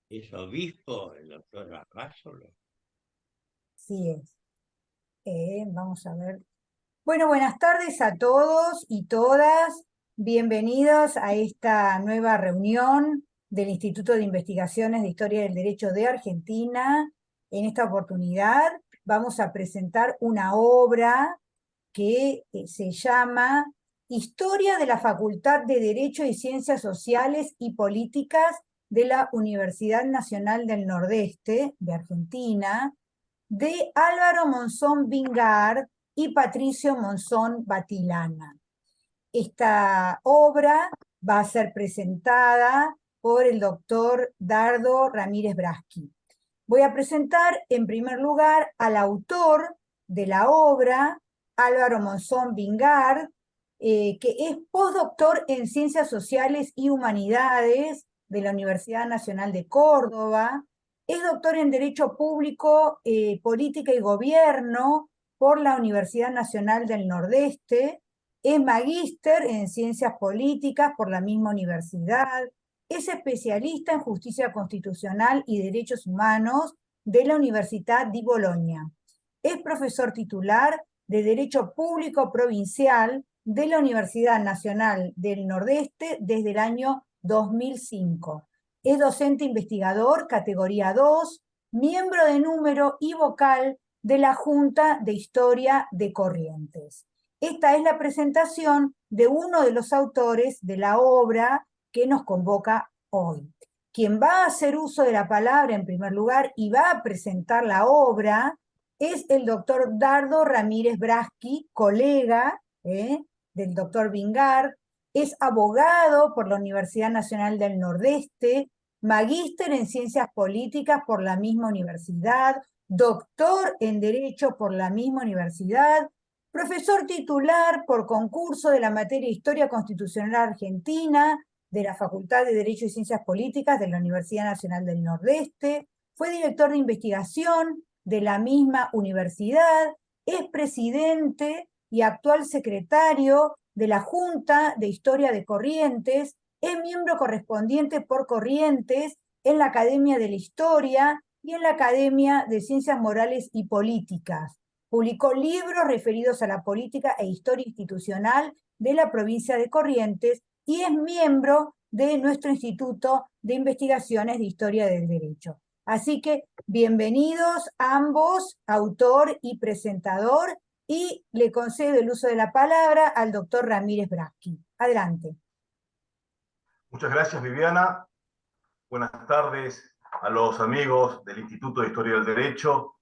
es obispo, el doctor Arrázolo. Sí es. Vamos a ver. Bueno, buenas tardes a todos y todas. Bienvenidos a esta nueva reunión del Instituto de Investigaciones de Historia del Derecho de Argentina. En esta oportunidad vamos a presentar una obra que se llama Historia de la Facultad de Derecho y Ciencias Sociales y Políticas de la Universidad Nacional del Nordeste de Argentina, de Álvaro Monzón Vingard y Patricio Monzón Batilana. Esta obra va a ser presentada por el doctor Dardo Ramírez Braschi. Voy a presentar en primer lugar al autor de la obra, Álvaro Monzón Vingard, que es postdoctor en Ciencias Sociales y Humanidades de la Universidad Nacional de Córdoba, es doctor en Derecho Público, Política y Gobierno por la Universidad Nacional del Nordeste, es magíster en Ciencias Políticas por la misma universidad, es especialista en Justicia Constitucional y Derechos Humanos de la Universidad di Bologna. Es profesor titular de Derecho Público Provincial de la Universidad Nacional del Nordeste desde el año 2005. Es docente investigador, categoría 2, miembro de número y vocal de la Junta de Historia de Corrientes. Esta es la presentación de uno de los autores de la obra que nos convoca hoy. Quien va a hacer uso de la palabra en primer lugar y va a presentar la obra es el doctor Dardo Ramírez Braschi, colega del doctor Vingard, es abogado por la Universidad Nacional del Nordeste, magíster en Ciencias Políticas por la misma universidad, doctor en Derecho por la misma universidad, profesor titular por concurso de la materia Historia Constitucional Argentina de la Facultad de Derecho y Ciencias Políticas de la Universidad Nacional del Nordeste, fue director de investigación de la misma universidad, es presidente y actual secretario de la Junta de Historia de Corrientes, es miembro correspondiente por Corrientes en la Academia de la Historia y en la Academia de Ciencias Morales y Políticas. Publicó libros referidos a la política e historia institucional de la provincia de Corrientes y es miembro de nuestro Instituto de Investigaciones de Historia del Derecho. Así que bienvenidos ambos, autor y presentador, y le concedo el uso de la palabra al doctor Ramírez Braschi. Adelante. Muchas gracias, Viviana. Buenas tardes a los amigos del Instituto de Historia del Derecho.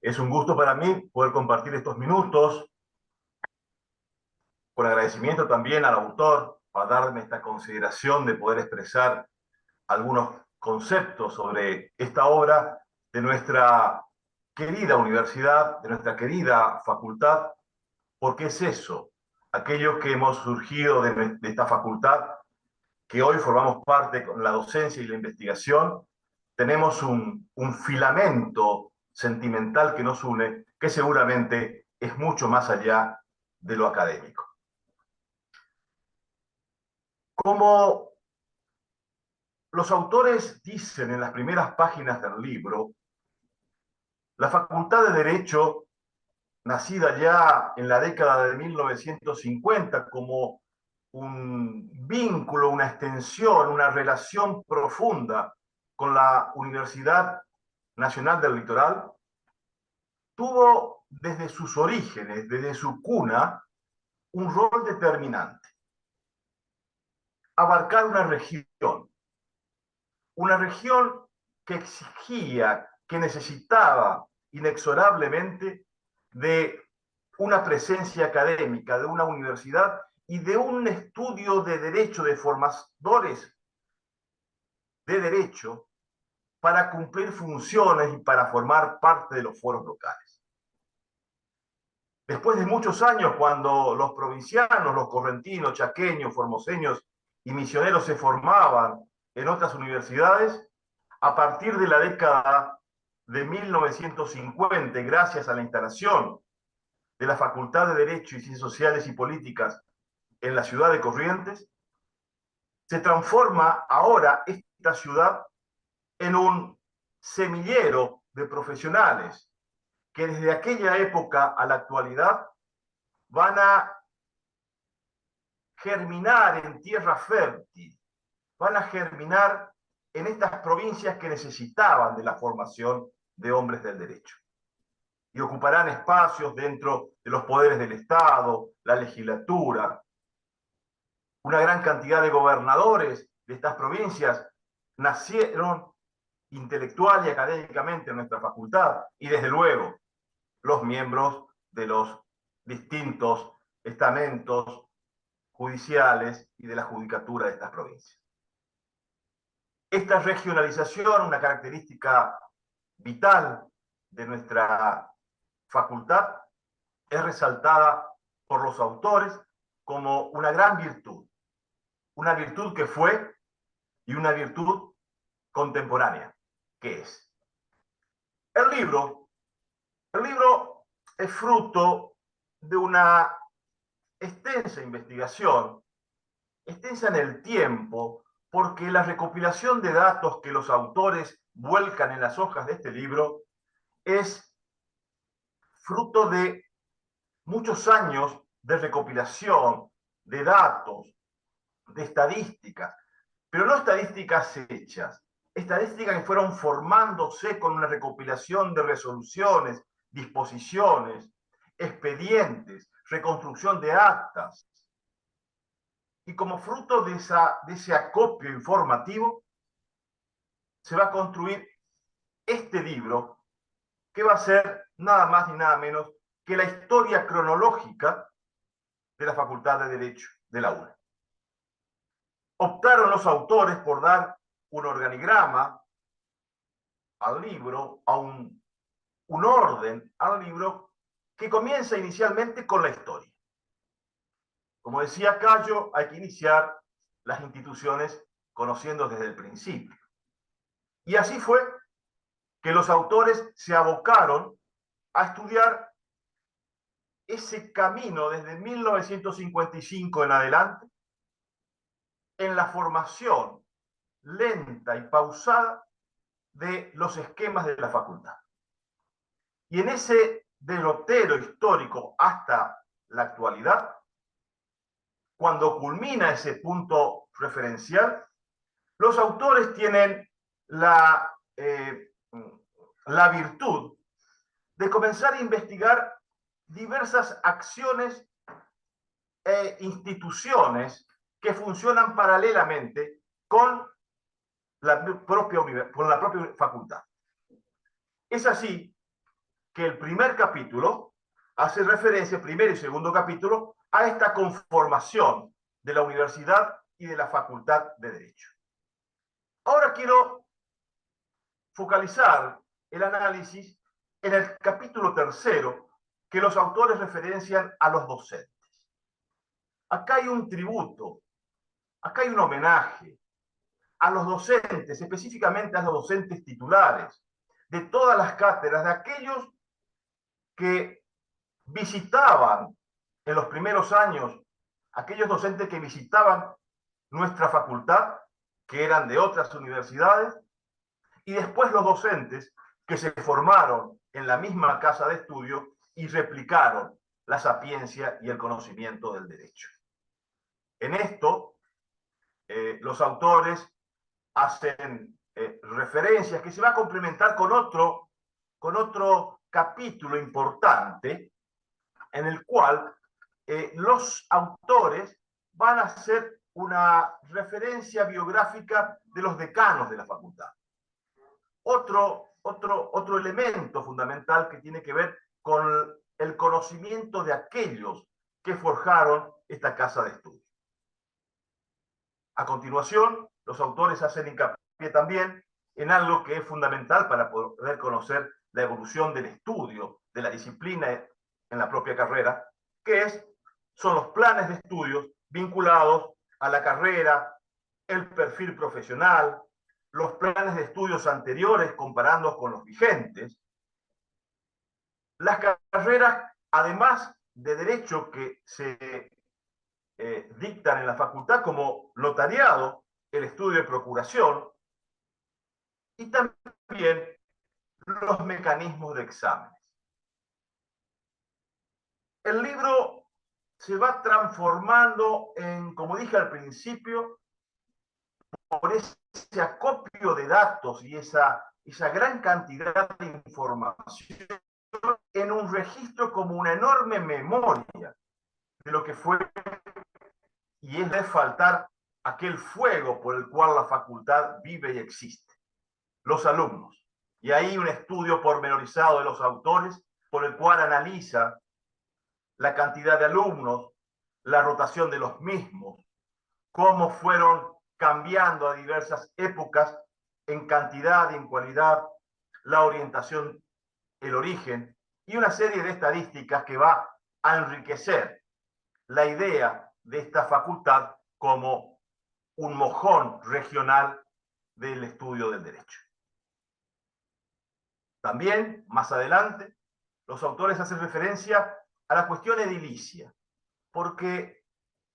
Es un gusto para mí poder compartir estos minutos, con agradecimiento también al autor para darme esta consideración de poder expresar algunos conceptos sobre esta obra de nuestra querida universidad, de nuestra querida facultad, porque es eso, aquellos que hemos surgido de esta facultad, que hoy formamos parte con la docencia y la investigación, tenemos un filamento sentimental que nos une, que seguramente es mucho más allá de lo académico. Como los autores dicen en las primeras páginas del libro, la Facultad de Derecho, nacida ya en la década de 1950 como un vínculo, una extensión, una relación profunda con la Universidad Nacional del Litoral, tuvo desde sus orígenes, desde su cuna, un rol determinante. Abarcar una región que exigía, que necesitaba inexorablemente de una presencia académica, de una universidad y de un estudio de derecho, de formadores de derecho para cumplir funciones y para formar parte de los foros locales. Después de muchos años, cuando los provincianos, los correntinos, chaqueños, formoseños y misioneros se formaban en otras universidades, a partir de la década de 1950, gracias a la instalación de la Facultad de Derecho y Ciencias Sociales y Políticas en la ciudad de Corrientes, se transforma ahora esta ciudad en un semillero de profesionales que desde aquella época a la actualidad van a germinar en tierra fértil, van a germinar en estas provincias que necesitaban de la formación de hombres del derecho. Y ocuparán espacios dentro de los poderes del Estado, la legislatura. Una gran cantidad de gobernadores de estas provincias nacieron intelectual y académicamente en nuestra facultad, y desde luego los miembros de los distintos estamentos judiciales y de la judicatura de estas provincias. Esta regionalización, una característica vital de nuestra facultad, es resaltada por los autores como una gran una virtud que fue y una virtud contemporánea, que es. El libro es fruto de una extensa investigación, extensa en el tiempo, porque la recopilación de datos que los autores vuelcan en las hojas de este libro es fruto de muchos años de recopilación de datos, de estadísticas, pero no estadísticas hechas, estadísticas que fueron formándose con una recopilación de resoluciones, disposiciones, expedientes, reconstrucción de actas. Y como fruto de ese acopio informativo, se va a construir este libro, que va a ser nada más ni nada menos que la historia cronológica de la Facultad de Derecho de la UNA. Optaron los autores por dar un organigrama al libro, a un orden al libro, que comienza inicialmente con la historia. Como decía Cayo, hay que iniciar las instituciones conociendo desde el principio. Y así fue que los autores se abocaron a estudiar ese camino desde 1955 en adelante, en la formación lenta y pausada de los esquemas de la facultad. Y en ese derrotero histórico hasta la actualidad, cuando culmina ese punto referencial, los autores tienen la virtud de comenzar a investigar diversas acciones e instituciones que funcionan paralelamente con la propia facultad. Es así que el primer capítulo hace referencia, primero y segundo capítulo, a esta conformación de la universidad y de la Facultad de Derecho. Ahora quiero focalizar el análisis en el capítulo tercero, que los autores referencian a los docentes. Acá hay un tributo, acá hay un homenaje a los docentes, específicamente a los docentes titulares, de todas las cátedras, de aquellos que visitaban en los primeros años, aquellos docentes que visitaban nuestra facultad, que eran de otras universidades, y después los docentes que se formaron en la misma casa de estudio y replicaron la sapiencia y el conocimiento del derecho. En esto, los autores hacen referencias que se va a complementar con otro capítulo importante, en el cual los autores van a hacer una referencia biográfica de los decanos de la facultad. Otro elemento fundamental que tiene que ver con el conocimiento de aquellos que forjaron esta casa de estudio. A continuación, los autores hacen hincapié también en algo que es fundamental para poder conocer la evolución del estudio, de la disciplina en la propia carrera, que son los planes de estudios vinculados a la carrera, el perfil profesional, los planes de estudios anteriores comparando con los vigentes, las carreras, además de derecho que se dictan en la facultad, como notariado, el estudio de procuración, y también también los mecanismos de exámenes. El libro se va transformando en, como dije al principio, por ese acopio de datos y esa gran cantidad de información en un registro como una enorme memoria de lo que fue, y es de faltar aquel fuego por el cual la facultad vive y existe, los alumnos. Y ahí un estudio pormenorizado de los autores por el cual analiza la cantidad de alumnos, la rotación de los mismos, cómo fueron cambiando a diversas épocas en cantidad y en cualidad, la orientación, el origen, y una serie de estadísticas que va a enriquecer la idea de esta facultad como un mojón regional del estudio del derecho. También, más adelante, los autores hacen referencia a la cuestión edilicia, porque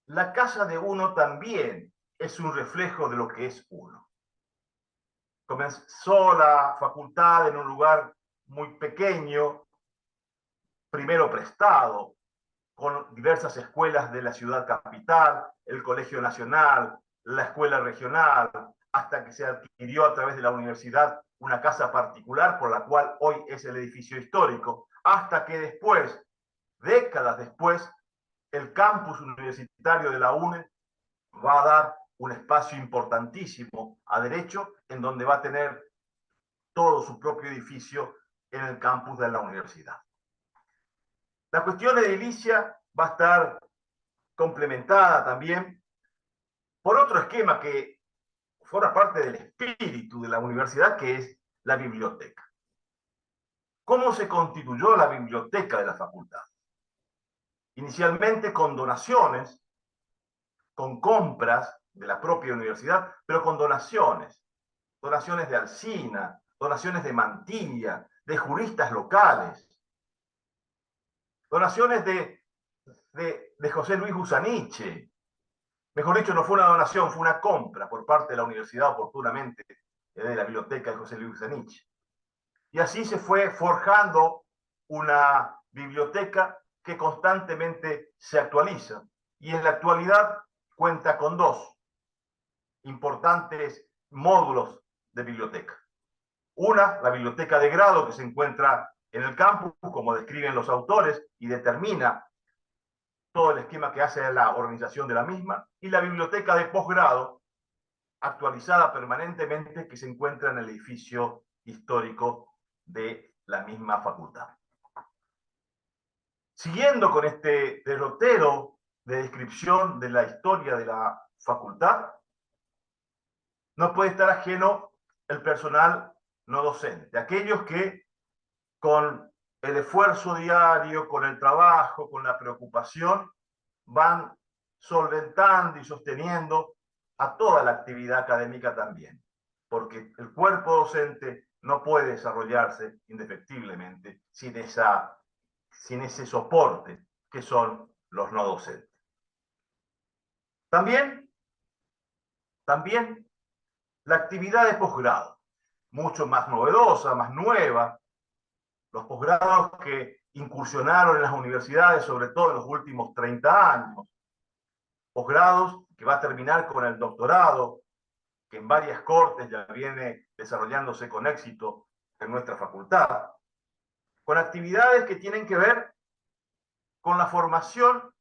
la casa de uno también es un reflejo de lo que es uno. Comenzó la facultad en un lugar muy pequeño, primero prestado, con diversas escuelas de la ciudad capital, el Colegio Nacional, la Escuela Regional, hasta que se adquirió a través de la universidad una casa particular por la cual hoy es el edificio histórico, hasta que después, décadas después, el campus universitario de la UNE va a dar un espacio importantísimo a derecho, en donde va a tener todo su propio edificio en el campus de la universidad. La cuestión edilicia va a estar complementada también por otro esquema que forma parte del espíritu de la universidad, que es la biblioteca. ¿Cómo se constituyó la biblioteca de la facultad? Inicialmente con donaciones, con compras de la propia universidad, pero con donaciones de Alsina, donaciones de Mantilla, de juristas locales, donaciones de José Luis Usaniche. Mejor dicho, no fue una donación, fue una compra por parte de la universidad oportunamente de la biblioteca de José Luis Usaniche. Y así se fue forjando una biblioteca que constantemente se actualiza. Y en la actualidad cuenta con dos importantes módulos de biblioteca. Una, la biblioteca de grado, que se encuentra en el campus, como describen los autores, y determina todo el esquema que hace la organización de la misma, y la biblioteca de posgrado, actualizada permanentemente, que se encuentra en el edificio histórico de la misma facultad. Siguiendo con este derrotero de descripción de la historia de la facultad, no puede estar ajeno el personal no docente, aquellos que con el esfuerzo diario, con el trabajo, con la preocupación, van solventando y sosteniendo a toda la actividad académica también, porque el cuerpo docente no puede desarrollarse indefectiblemente sin ese soporte que son los no docentes. También la actividad de posgrado, mucho más novedosa, más nueva, los posgrados que incursionaron en las universidades, sobre todo en los últimos 30 años, posgrados que va a terminar con el doctorado, que en varias cortes ya viene desarrollándose con éxito en nuestra facultad, con actividades que tienen que ver con la formación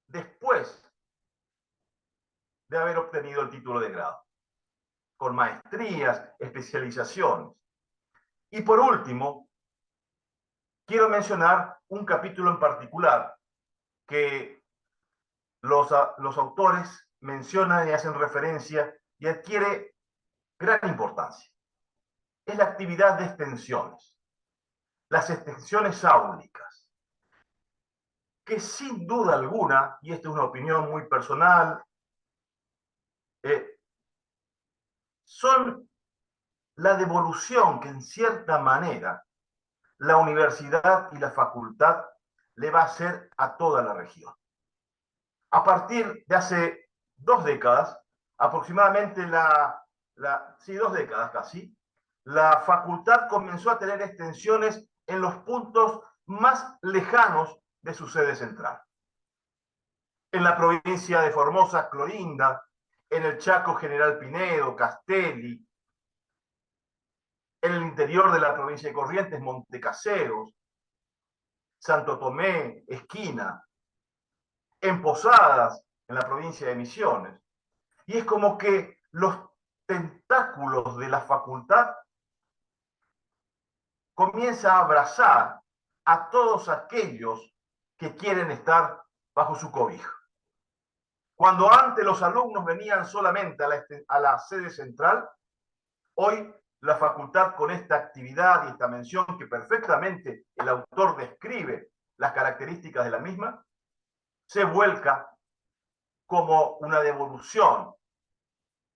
después de haber obtenido el título de grado, con maestrías, especializaciones. Y por último, quiero mencionar un capítulo en particular que los autores mencionan y hacen referencia y adquiere gran importancia. Es la actividad de extensiones, las extensiones áulicas, que sin duda alguna, y esta es una opinión muy personal, son la devolución que en cierta manera la universidad y la facultad le va a hacer a toda la región. A partir de hace 2 décadas, aproximadamente 2 décadas casi, la facultad comenzó a tener extensiones en los puntos más lejanos de su sede central. En la provincia de Formosa, Clorinda, en el Chaco, General Pinedo, Castelli, en el interior de la provincia de Corrientes, Montecaseros, Santo Tomé, Esquina, en Posadas, en la provincia de Misiones. Y es como que los tentáculos de la facultad comienzan a abrazar a todos aquellos que quieren estar bajo su cobijo. Cuando antes los alumnos venían solamente a la sede central, hoy la facultad, con esta actividad y esta mención que perfectamente el autor describe las características de la misma, se vuelca como una devolución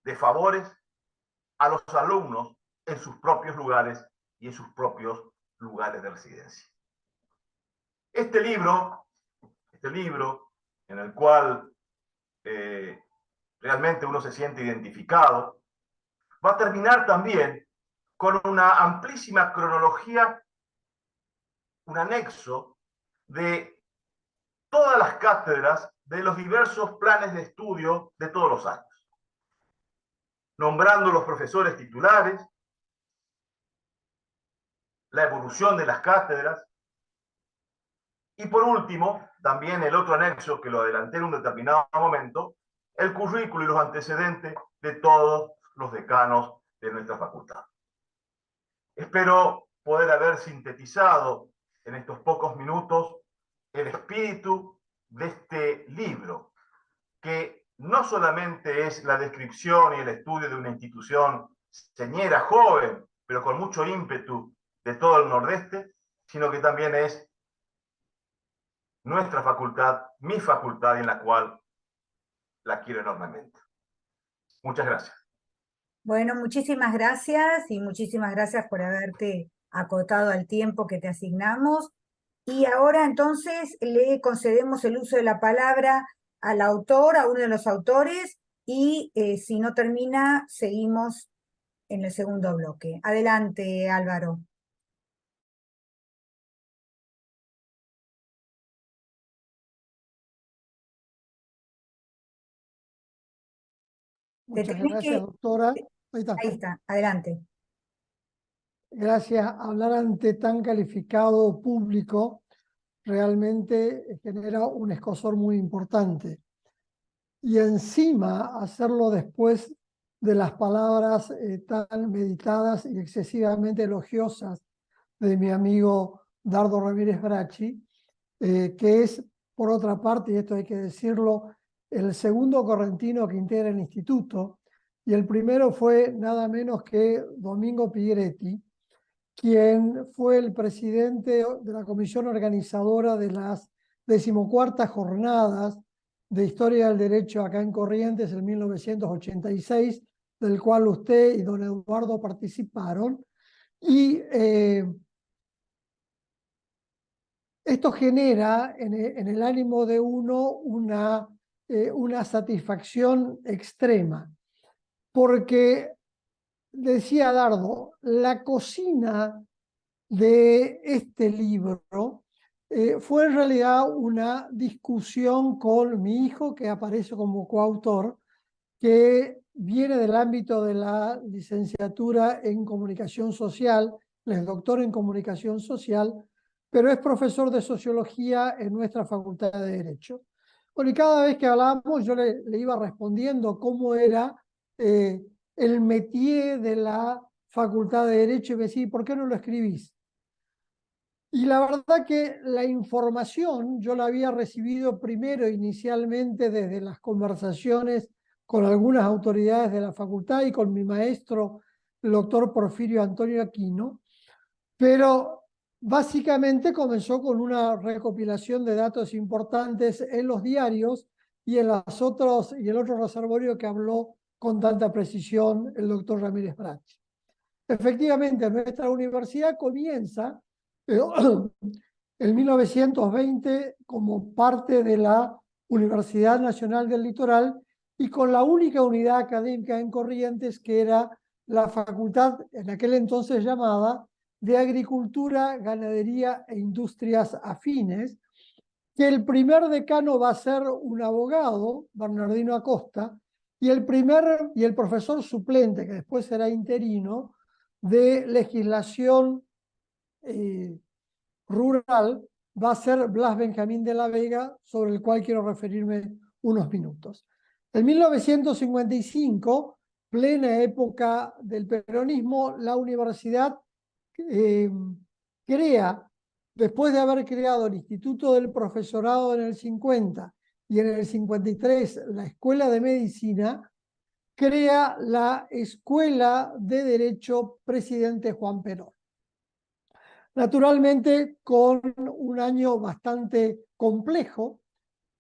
de favores a los alumnos en sus propios lugares y en sus propios lugares de residencia. Este libro en el cual realmente uno se siente identificado, va a terminar también con una amplísima cronología, un anexo de todas las cátedras de los diversos planes de estudio de todos los años, nombrando los profesores titulares, la evolución de las cátedras, y por último, también el otro anexo, que lo adelanté en un determinado momento, el currículo y los antecedentes de todos los decanos de nuestra facultad. Espero poder haber sintetizado en estos pocos minutos el espíritu de este libro, que no solamente es la descripción y el estudio de una institución señera, joven, pero con mucho ímpetu de todo el Nordeste, sino que también es nuestra facultad, mi facultad, en la cual la quiero enormemente. Muchas gracias. Bueno, muchísimas gracias y muchísimas gracias por haberte acotado al tiempo que te asignamos. Y ahora entonces le concedemos el uso de la palabra al autor, a uno de los autores, y si no termina, seguimos en el segundo bloque. Adelante, Álvaro. Muchas gracias, doctora. Ahí está. Ahí está, adelante. Gracias. Hablar ante tan calificado público realmente genera un escozor muy importante. Y encima hacerlo después de las palabras tan meditadas y excesivamente elogiosas de mi amigo Dardo Ramírez Bracci, que es, por otra parte, y esto hay que decirlo, el segundo correntino que integra el instituto, y el primero fue nada menos que Domingo Pigretti, quien fue el presidente de la comisión organizadora de las 14ª jornadas de Historia del Derecho acá en Corrientes en 1986, del cual usted y don Eduardo participaron, y esto genera en el ánimo de uno una satisfacción extrema, porque, decía Dardo, la cocina de este libro fue en realidad una discusión con mi hijo, que aparece como coautor, que viene del ámbito de la licenciatura en comunicación social, es doctor en comunicación social, pero es profesor de sociología en nuestra facultad de Derecho. Bueno, y cada vez que hablábamos yo le iba respondiendo cómo era el métier de la facultad de Derecho, y me decía, ¿por qué no lo escribís? Y la verdad que la información yo la había recibido primero inicialmente desde las conversaciones con algunas autoridades de la facultad y con mi maestro, el doctor Porfirio Antonio Aquino, pero básicamente comenzó con una recopilación de datos importantes en los diarios y en el otro reservorio que habló con tanta precisión el doctor Ramírez Bracci. Efectivamente, nuestra universidad comienza en 1920 como parte de la Universidad Nacional del Litoral y con la única unidad académica en Corrientes, que era la facultad, en aquel entonces llamada, de Agricultura, Ganadería e Industrias Afines, que el primer decano va a ser un abogado, Bernardino Acosta, y el profesor suplente, que después será interino, de legislación rural, va a ser Blas Benjamín de la Vega, sobre el cual quiero referirme unos minutos. En 1955, plena época del peronismo, la universidad crea, después de haber creado el Instituto del Profesorado en el 50 y en el 53 la Escuela de Medicina, crea la Escuela de Derecho Presidente Juan Perón. Naturalmente, con un año bastante complejo.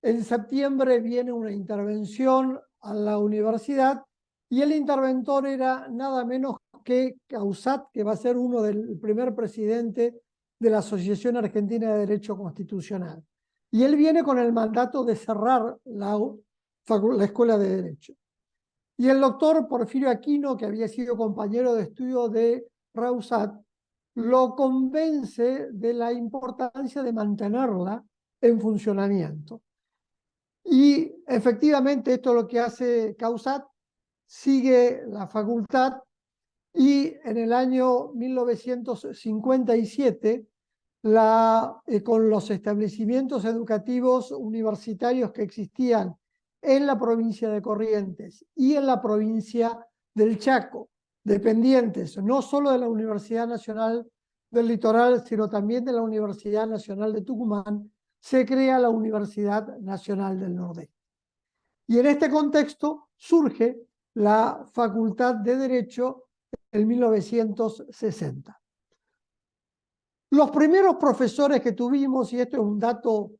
En septiembre viene una intervención a la universidad y el interventor era nada menos que Causat, que va a ser el primer presidente de la Asociación Argentina de Derecho Constitucional. Y él viene con el mandato de cerrar la Escuela de Derecho. Y el doctor Porfirio Aquino, que había sido compañero de estudio de Causat, lo convence de la importancia de mantenerla en funcionamiento. Y efectivamente esto es lo que hace Causat, sigue la facultad y en el año 1957, con los establecimientos educativos universitarios que existían en la provincia de Corrientes y en la provincia del Chaco, dependientes no solo de la Universidad Nacional del Litoral, sino también de la Universidad Nacional de Tucumán, se crea la Universidad Nacional del Nordeste. Y en este contexto surge la Facultad de Derecho en 1960. Los primeros profesores que tuvimos, y esto es un dato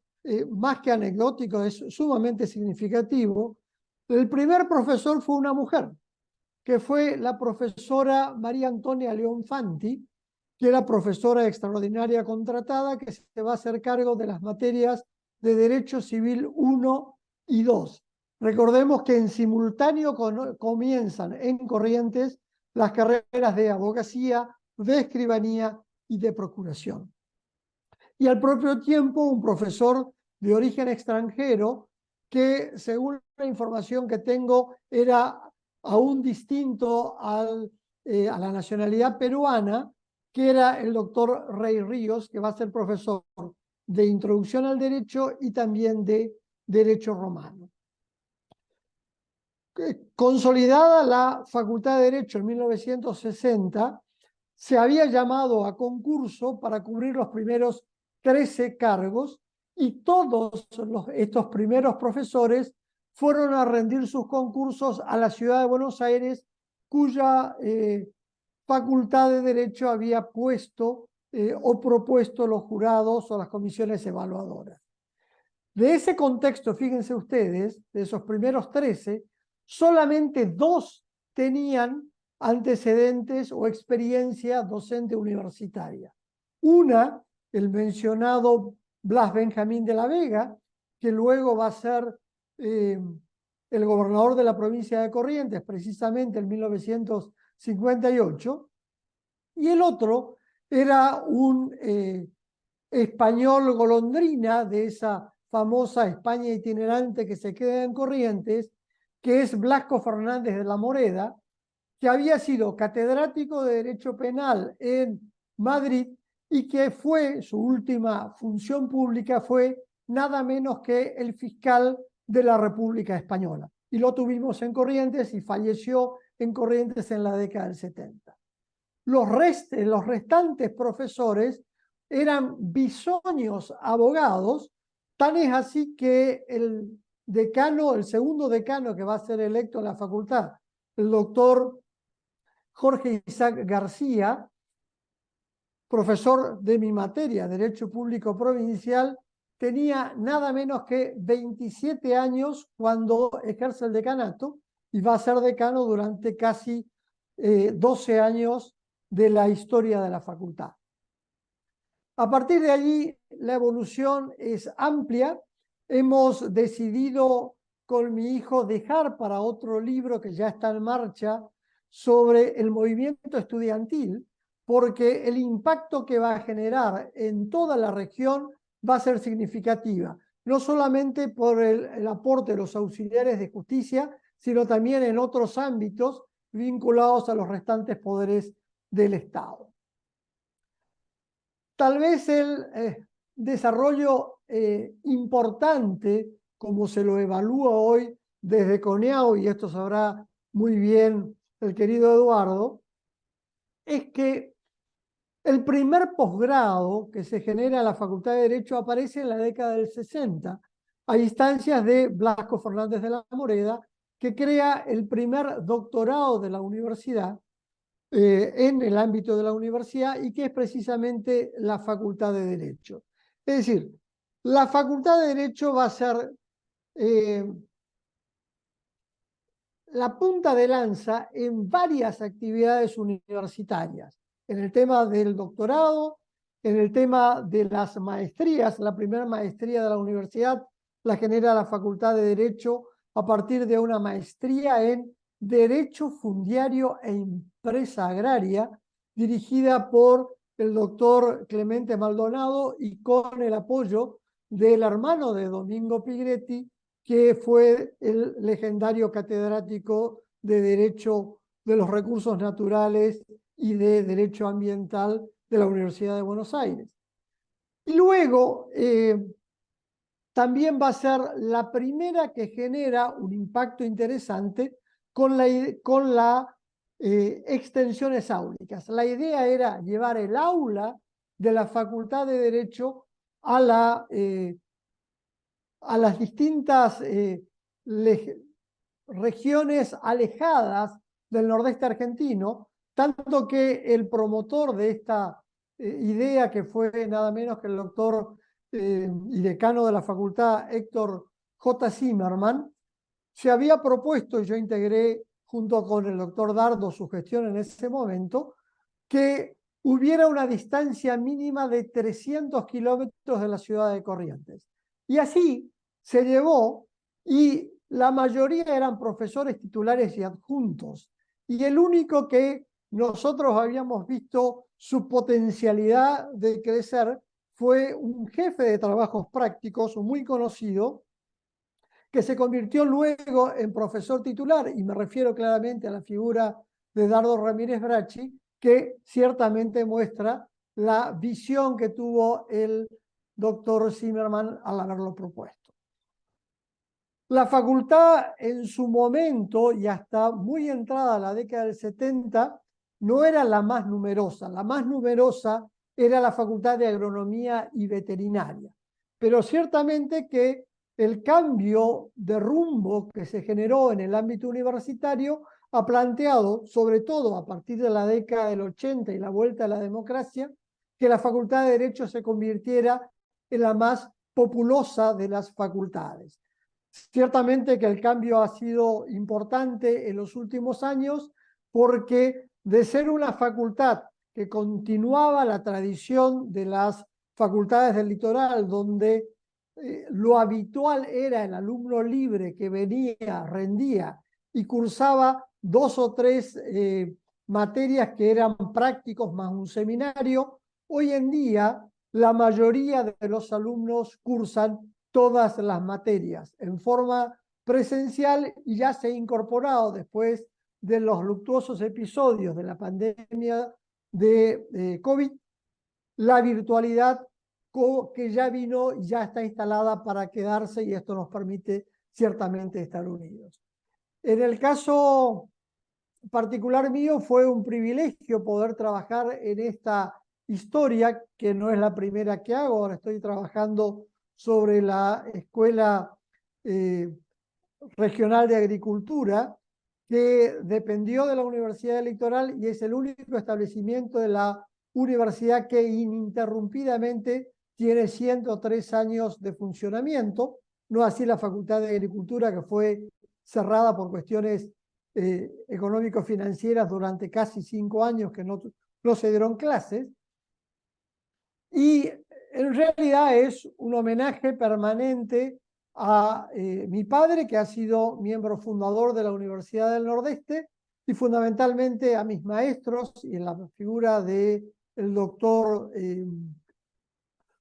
más que anecdótico, es sumamente significativo, el primer profesor fue una mujer, que fue la profesora María Antonia León Fanti, que era profesora extraordinaria contratada, que se va a hacer cargo de las materias de Derecho Civil 1 y 2. Recordemos que en simultáneo comienzan en Corrientes las carreras de abogacía, de escribanía y de procuración. Y al propio tiempo un profesor de origen extranjero que, según la información que tengo, era aún distinto a la nacionalidad peruana, que era el doctor Rey Ríos, que va a ser profesor de Introducción al Derecho y también de Derecho Romano. Consolidada la Facultad de Derecho en 1960, se había llamado a concurso para cubrir los primeros 13 cargos y todos estos primeros profesores fueron a rendir sus concursos a la ciudad de Buenos Aires, cuya Facultad de Derecho había puesto o propuesto los jurados o las comisiones evaluadoras. De ese contexto, fíjense ustedes, de esos primeros 13, solamente 2 tenían antecedentes o experiencia docente universitaria. Una, el mencionado Blas Benjamín de la Vega, que luego va a ser el gobernador de la provincia de Corrientes, precisamente en 1958, y el otro era un español golondrina de esa famosa España itinerante que se queda en Corrientes, que es Blasco Fernández de la Moreda, que había sido catedrático de Derecho Penal en Madrid y que su última función pública fue nada menos que el fiscal de la República Española. Y lo tuvimos en Corrientes y falleció en Corrientes en la década del 70. Los restantes profesores eran bisoños abogados, tan es así que el segundo decano que va a ser electo en la facultad, el doctor Jorge Isaac García, profesor de mi materia, Derecho Público Provincial, tenía nada menos que 27 años cuando ejerce el decanato y va a ser decano durante casi 12 años de la historia de la facultad. A partir de allí, la evolución es amplia. Hemos decidido con mi hijo dejar para otro libro que ya está en marcha sobre el movimiento estudiantil, porque el impacto que va a generar en toda la región va a ser significativa, no solamente por el aporte de los auxiliares de justicia, sino también en otros ámbitos vinculados a los restantes poderes del Estado. Tal vez el desarrollo importante, como se lo evalúa hoy desde CONEAU, y esto sabrá muy bien el querido Eduardo, es que el primer posgrado que se genera en la Facultad de Derecho aparece en la década del 60, a instancias de Blasco Fernández de la Moreda, que crea el primer doctorado de la universidad en el ámbito de la universidad, y que es precisamente la Facultad de Derecho. Es decir, la Facultad de Derecho va a ser la punta de lanza en varias actividades universitarias, en el tema del doctorado, en el tema de las maestrías. La primera maestría de la universidad la genera la Facultad de Derecho a partir de una maestría en Derecho Fundiario e Empresa Agraria, dirigida por el doctor Clemente Maldonado y con el apoyo del hermano de Domingo Pigretti, que fue el legendario catedrático de Derecho de los Recursos Naturales y de Derecho Ambiental de la Universidad de Buenos Aires. Y luego también va a ser la primera que genera un impacto interesante con la extensiones áulicas. La idea era llevar el aula de la Facultad de Derecho a las distintas regiones alejadas del nordeste argentino, tanto que el promotor de esta idea, que fue nada menos que el doctor y decano de la facultad, Héctor J. Zimmerman, se había propuesto, y yo integré junto con el doctor Dardo su gestión en ese momento, que hubiera una distancia mínima de 300 kilómetros de la ciudad de Corrientes. Y así se llevó, y la mayoría eran profesores titulares y adjuntos. Y el único que nosotros habíamos visto su potencialidad de crecer fue un jefe de trabajos prácticos muy conocido, que se convirtió luego en profesor titular, y me refiero claramente a la figura de Dardo Ramírez Bracci, que ciertamente muestra la visión que tuvo el doctor Zimmerman al haberlo propuesto. La facultad en su momento, y hasta muy entrada la década del 70, no era la más numerosa. La más numerosa era la Facultad de Agronomía y Veterinaria. Pero ciertamente que el cambio de rumbo que se generó en el ámbito universitario ha planteado, sobre todo a partir de la década del 80 y la vuelta a la democracia, que la Facultad de Derecho se convirtiera en la más populosa de las facultades. Ciertamente que el cambio ha sido importante en los últimos años, porque de ser una facultad que continuaba la tradición de las facultades del litoral, donde lo habitual era el alumno libre que venía, rendía y cursaba 2 o 3 materias que eran prácticos más un seminario, hoy en día la mayoría de los alumnos cursan todas las materias en forma presencial, y ya se ha incorporado, después de los luctuosos episodios de la pandemia de COVID, la virtualidad que ya vino y ya está instalada para quedarse, y esto nos permite ciertamente estar unidos. En el caso particular mío fue un privilegio poder trabajar en esta historia, que no es la primera que hago. Ahora estoy trabajando sobre la Escuela Regional de Agricultura, que dependió de la Universidad Electoral y es el único establecimiento de la universidad que ininterrumpidamente tiene 103 años de funcionamiento, no así la Facultad de Agricultura, que fue cerrada por cuestiones económico-financieras durante casi 5 años que no se dieron clases. Y en realidad es un homenaje permanente a mi padre, que ha sido miembro fundador de la Universidad del Nordeste, y fundamentalmente a mis maestros y en la figura del doctor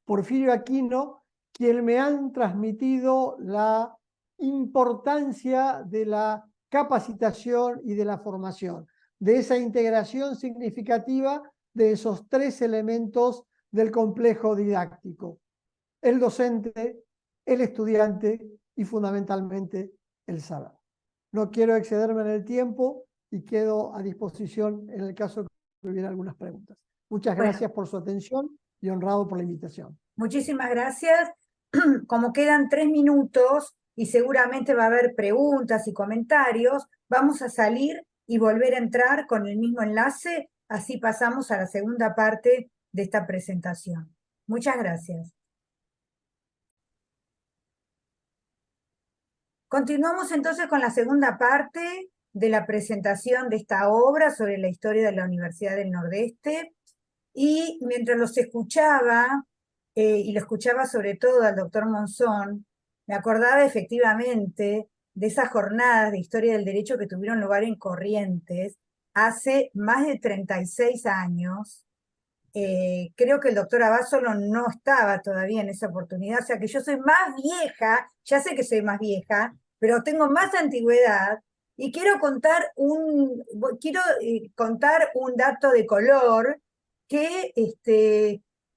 Porfirio Aquino, quien me han transmitido la importancia de la capacitación y de la formación, de esa integración significativa de esos tres elementos del complejo didáctico: el docente, el estudiante y fundamentalmente el saber. No quiero excederme en el tiempo y quedo a disposición en el caso que hubiera algunas preguntas. Muchas Bueno. gracias por su atención y honrado por la invitación. Muchísimas gracias. Como quedan 3 minutos y seguramente va a haber preguntas y comentarios, vamos a salir y volver a entrar con el mismo enlace, así pasamos a la segunda parte de esta presentación. Muchas gracias. Continuamos entonces con la segunda parte de la presentación de esta obra sobre la historia de la Universidad del Nordeste. Y mientras los escuchaba, y lo escuchaba sobre todo al doctor Monzón, me acordaba efectivamente de esas jornadas de historia del derecho que tuvieron lugar en Corrientes hace más de 36 años. Creo que el doctor Abasolo no estaba todavía en esa oportunidad, o sea que yo soy más vieja, ya sé que soy más vieja, pero tengo más antigüedad y quiero contar contar un dato de color que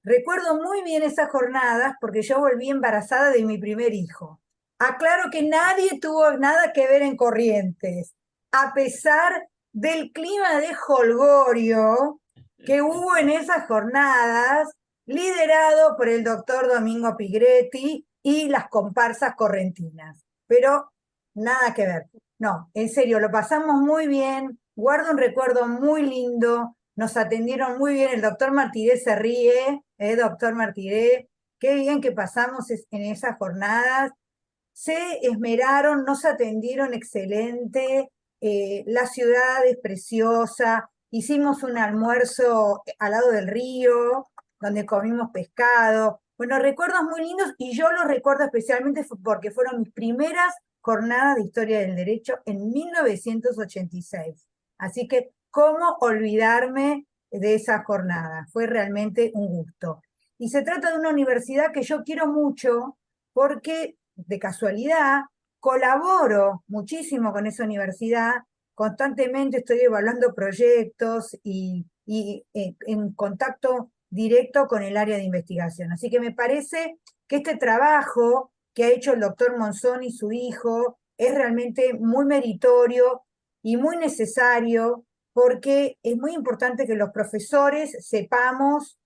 recuerdo muy bien esas jornadas porque yo volví embarazada de mi primer hijo. Aclaro que nadie tuvo nada que ver en Corrientes, a pesar del clima de jolgorio que hubo en esas jornadas, liderado por el doctor Domingo Pigretti y las comparsas correntinas. Pero nada que ver. No, en serio, lo pasamos muy bien, guardo un recuerdo muy lindo, nos atendieron muy bien, el doctor Martiré se ríe, doctor Martiré, qué bien que pasamos en esas jornadas, se esmeraron, nos atendieron excelente, la ciudad es preciosa, hicimos un almuerzo al lado del río, donde comimos pescado, bueno, recuerdos muy lindos y yo los recuerdo especialmente porque fueron mis primeras jornadas de historia del derecho en 1986. Así que, ¿cómo olvidarme de esa jornada? Fue realmente un gusto. Y se trata de una universidad que yo quiero mucho porque, de casualidad, colaboro muchísimo con esa universidad, constantemente estoy evaluando proyectos y en contacto directo con el área de investigación. Así que me parece que este trabajo que ha hecho el doctor Monzón y su hijo es realmente muy meritorio y muy necesario porque es muy importante que los profesores sepamos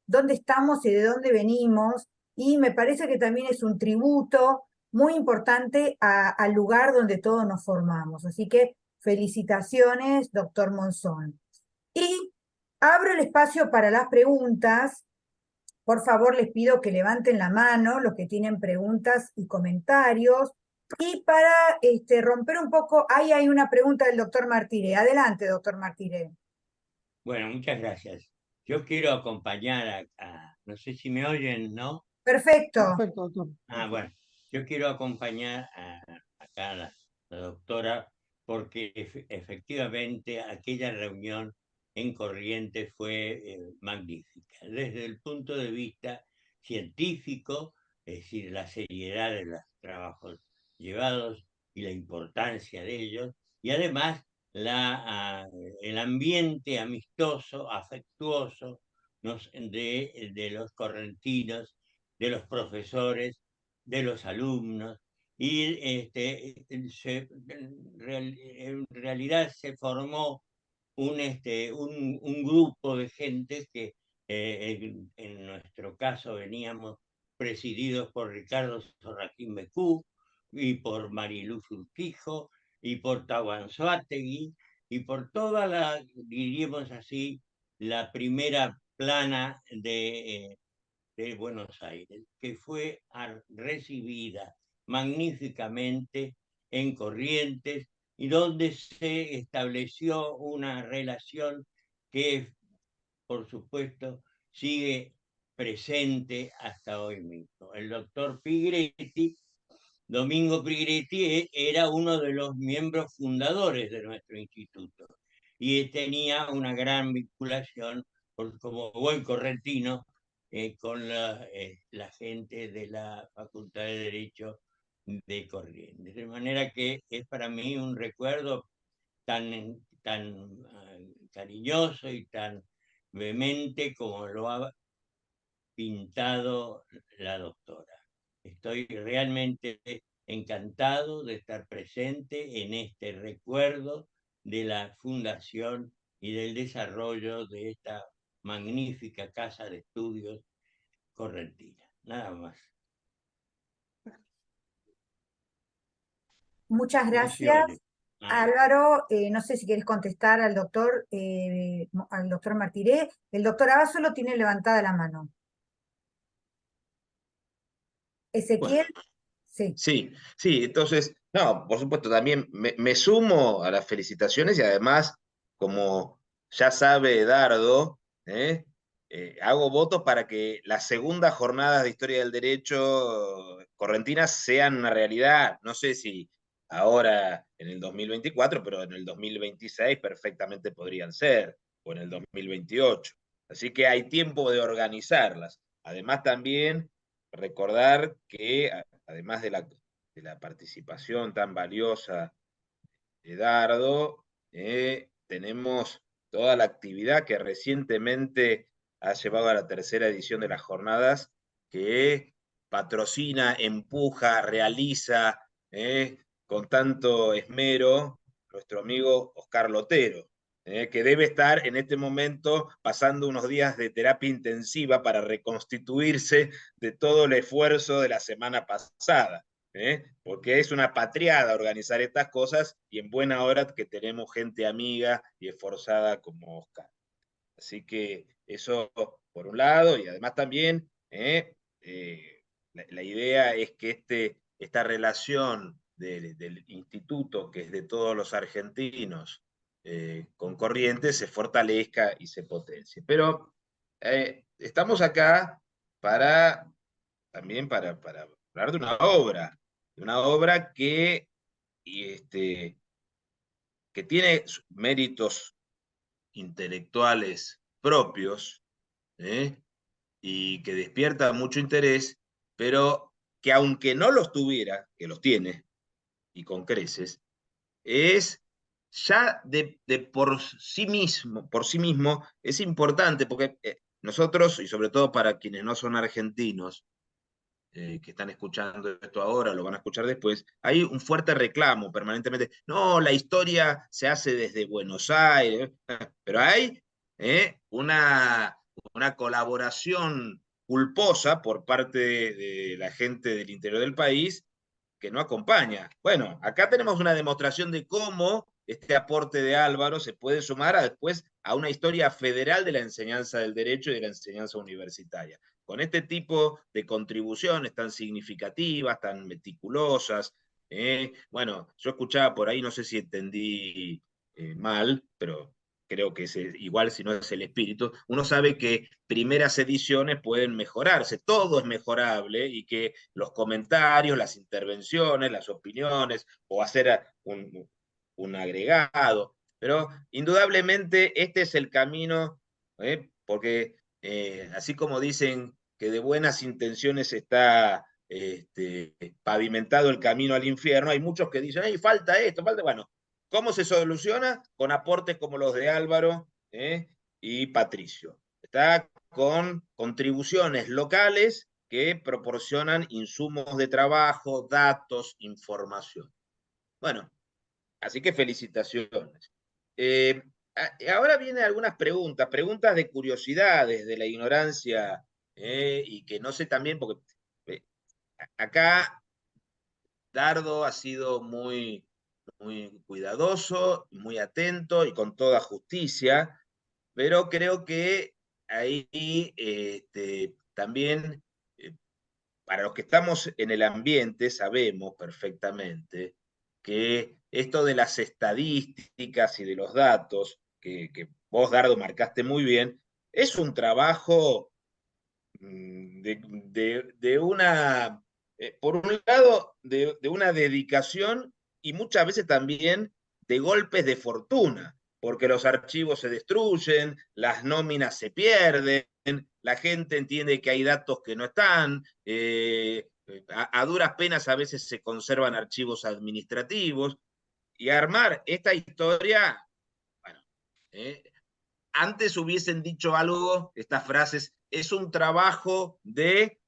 dónde estamos y de dónde venimos, y me parece que también es un tributo muy importante al lugar donde todos nos formamos. Así que felicitaciones, doctor Monzón. Y abro el espacio para las preguntas. Por favor, les pido que levanten la mano los que tienen preguntas y comentarios. Y para romper un poco, ahí hay una pregunta del doctor Martiré. Adelante, doctor Martiré. Bueno, muchas gracias. Yo quiero acompañar no sé si me oyen, ¿no? Perfecto. Perfecto, doctor. Bueno, yo quiero acompañar acá a la doctora porque efectivamente aquella reunión en Corrientes fue magnífica. Desde el punto de vista científico, es decir, la seriedad de los trabajos llevados y la importancia de ellos, y además el ambiente amistoso, afectuoso de los correntinos, de los profesores, de los alumnos, y en realidad se formó un grupo de gente que en nuestro caso veníamos presididos por Ricardo Sorraquín Becú y por Mariluz Urquijo y por Tahuanzuategui y por toda diríamos así, la primera plana de Buenos Aires, que fue recibida magníficamente en Corrientes y donde se estableció una relación que, por supuesto, sigue presente hasta hoy mismo. El doctor Pigretti Domingo Prigretti era uno de los miembros fundadores de nuestro instituto y tenía una gran vinculación, como buen correntino, con la gente de la Facultad de Derecho de Corrientes. De manera que es para mí un recuerdo tan cariñoso y tan vehemente como lo ha pintado la doctora. Estoy realmente encantado de estar presente en este recuerdo de la fundación y del desarrollo de esta magnífica casa de estudios correntina. Nada más. Muchas ¿Cómo se oye? gracias, Ay, Álvaro. No sé si quieres contestar al doctor Martiré. El doctor Abad solo tiene levantada la mano. Bueno, Ezequiel, sí. sí, sí, entonces, no, por supuesto, también me sumo a las felicitaciones y además, como ya sabe Dardo, hago voto para que las segundas jornadas de Historia del Derecho correntinas sean una realidad. No sé si ahora en el 2024, pero en el 2026 perfectamente podrían ser, o en el 2028. Así que hay tiempo de organizarlas. Además, también recordar que además de la participación tan valiosa de Dardo, tenemos toda la actividad que recientemente ha llevado a la tercera edición de las jornadas, que patrocina, empuja, realiza con tanto esmero nuestro amigo Oscar Lotero, que debe estar en este momento pasando unos días de terapia intensiva para reconstituirse de todo el esfuerzo de la semana pasada. Porque es una patriada organizar estas cosas y en buena hora que tenemos gente amiga y esforzada como Oscar. Así que eso por un lado, y además también la idea es que esta relación del instituto, que es de todos los argentinos, con Corrientes, se fortalezca y se potencie. Pero estamos acá para también para hablar de una obra y que tiene méritos intelectuales propios, ¿eh? Y que despierta mucho interés, pero que aunque no los tuviera, que los tiene, y con creces, es ya por sí mismo, es importante, porque nosotros, y sobre todo para quienes no son argentinos, que están escuchando esto ahora, lo van a escuchar después, hay un fuerte reclamo permanentemente. No, la historia se hace desde Buenos Aires, pero hay una colaboración culposa por parte de la gente del interior del país que no acompaña. Bueno, acá tenemos una demostración de cómo este aporte de Álvaro se puede sumar después a una historia federal de la enseñanza del derecho y de la enseñanza universitaria. Con este tipo de contribuciones tan significativas, tan meticulosas, bueno, yo escuchaba por ahí, no sé si entendí mal, pero creo que es igual si no es el espíritu, uno sabe que primeras ediciones pueden mejorarse, todo es mejorable y que los comentarios, las intervenciones, las opiniones o hacer un agregado, pero indudablemente este es el camino, porque así como dicen que de buenas intenciones está pavimentado el camino al infierno, hay muchos que dicen, hey, falta esto, falta, bueno, ¿cómo se soluciona? Con aportes como los de Álvaro y Patricio. Está con contribuciones locales que proporcionan insumos de trabajo, datos, información. Bueno, así que felicitaciones. Ahora vienen algunas preguntas de curiosidades, de la ignorancia, y que no sé también, porque eh, acá Dardo ha sido muy cuidadoso, muy atento y con toda justicia, pero creo que ahí también, para los que estamos en el ambiente, sabemos perfectamente que esto de las estadísticas y de los datos, que vos, Dardo, marcaste muy bien, es un trabajo de una por un lado, de una dedicación y muchas veces también de golpes de fortuna, porque los archivos se destruyen, las nóminas se pierden, la gente entiende que hay datos que no están, a duras penas a veces se conservan archivos administrativos, y armar esta historia, bueno, antes hubiesen dicho algo, estas frases, es un trabajo de,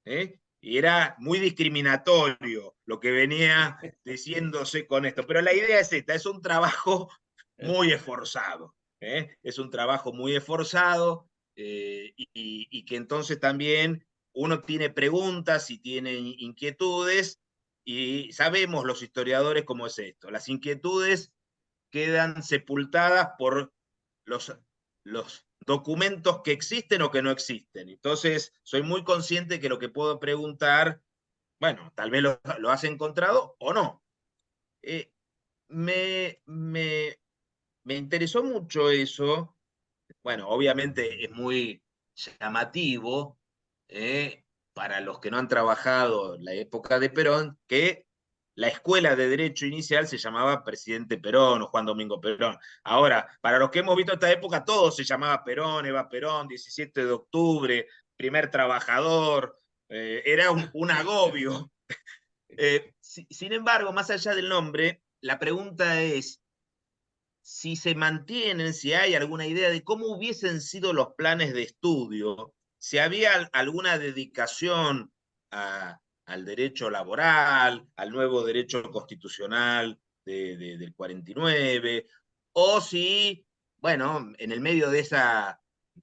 y era muy discriminatorio lo que venía diciéndose con esto, pero la idea es esta, es un trabajo muy esforzado, es un trabajo muy esforzado y que entonces también uno tiene preguntas y tiene inquietudes y sabemos los historiadores cómo es esto, las inquietudes quedan sepultadas por los documentos que existen o que no existen. Entonces, soy muy consciente que lo que puedo preguntar, bueno, tal vez lo has encontrado o no. Me interesó mucho eso. Bueno, obviamente es muy llamativo para los que no han trabajado en la época de Perón, que la escuela de Derecho inicial se llamaba Presidente Perón o Juan Domingo Perón. Ahora, para los que hemos visto esta época, todo se llamaba Perón, Eva Perón, 17 de octubre, primer trabajador, era un agobio. Sin embargo, más allá del nombre, la pregunta es si se mantienen, si hay alguna idea de cómo hubiesen sido los planes de estudio, si había alguna dedicación al derecho laboral, al nuevo derecho constitucional del 49, o si, bueno, en el medio de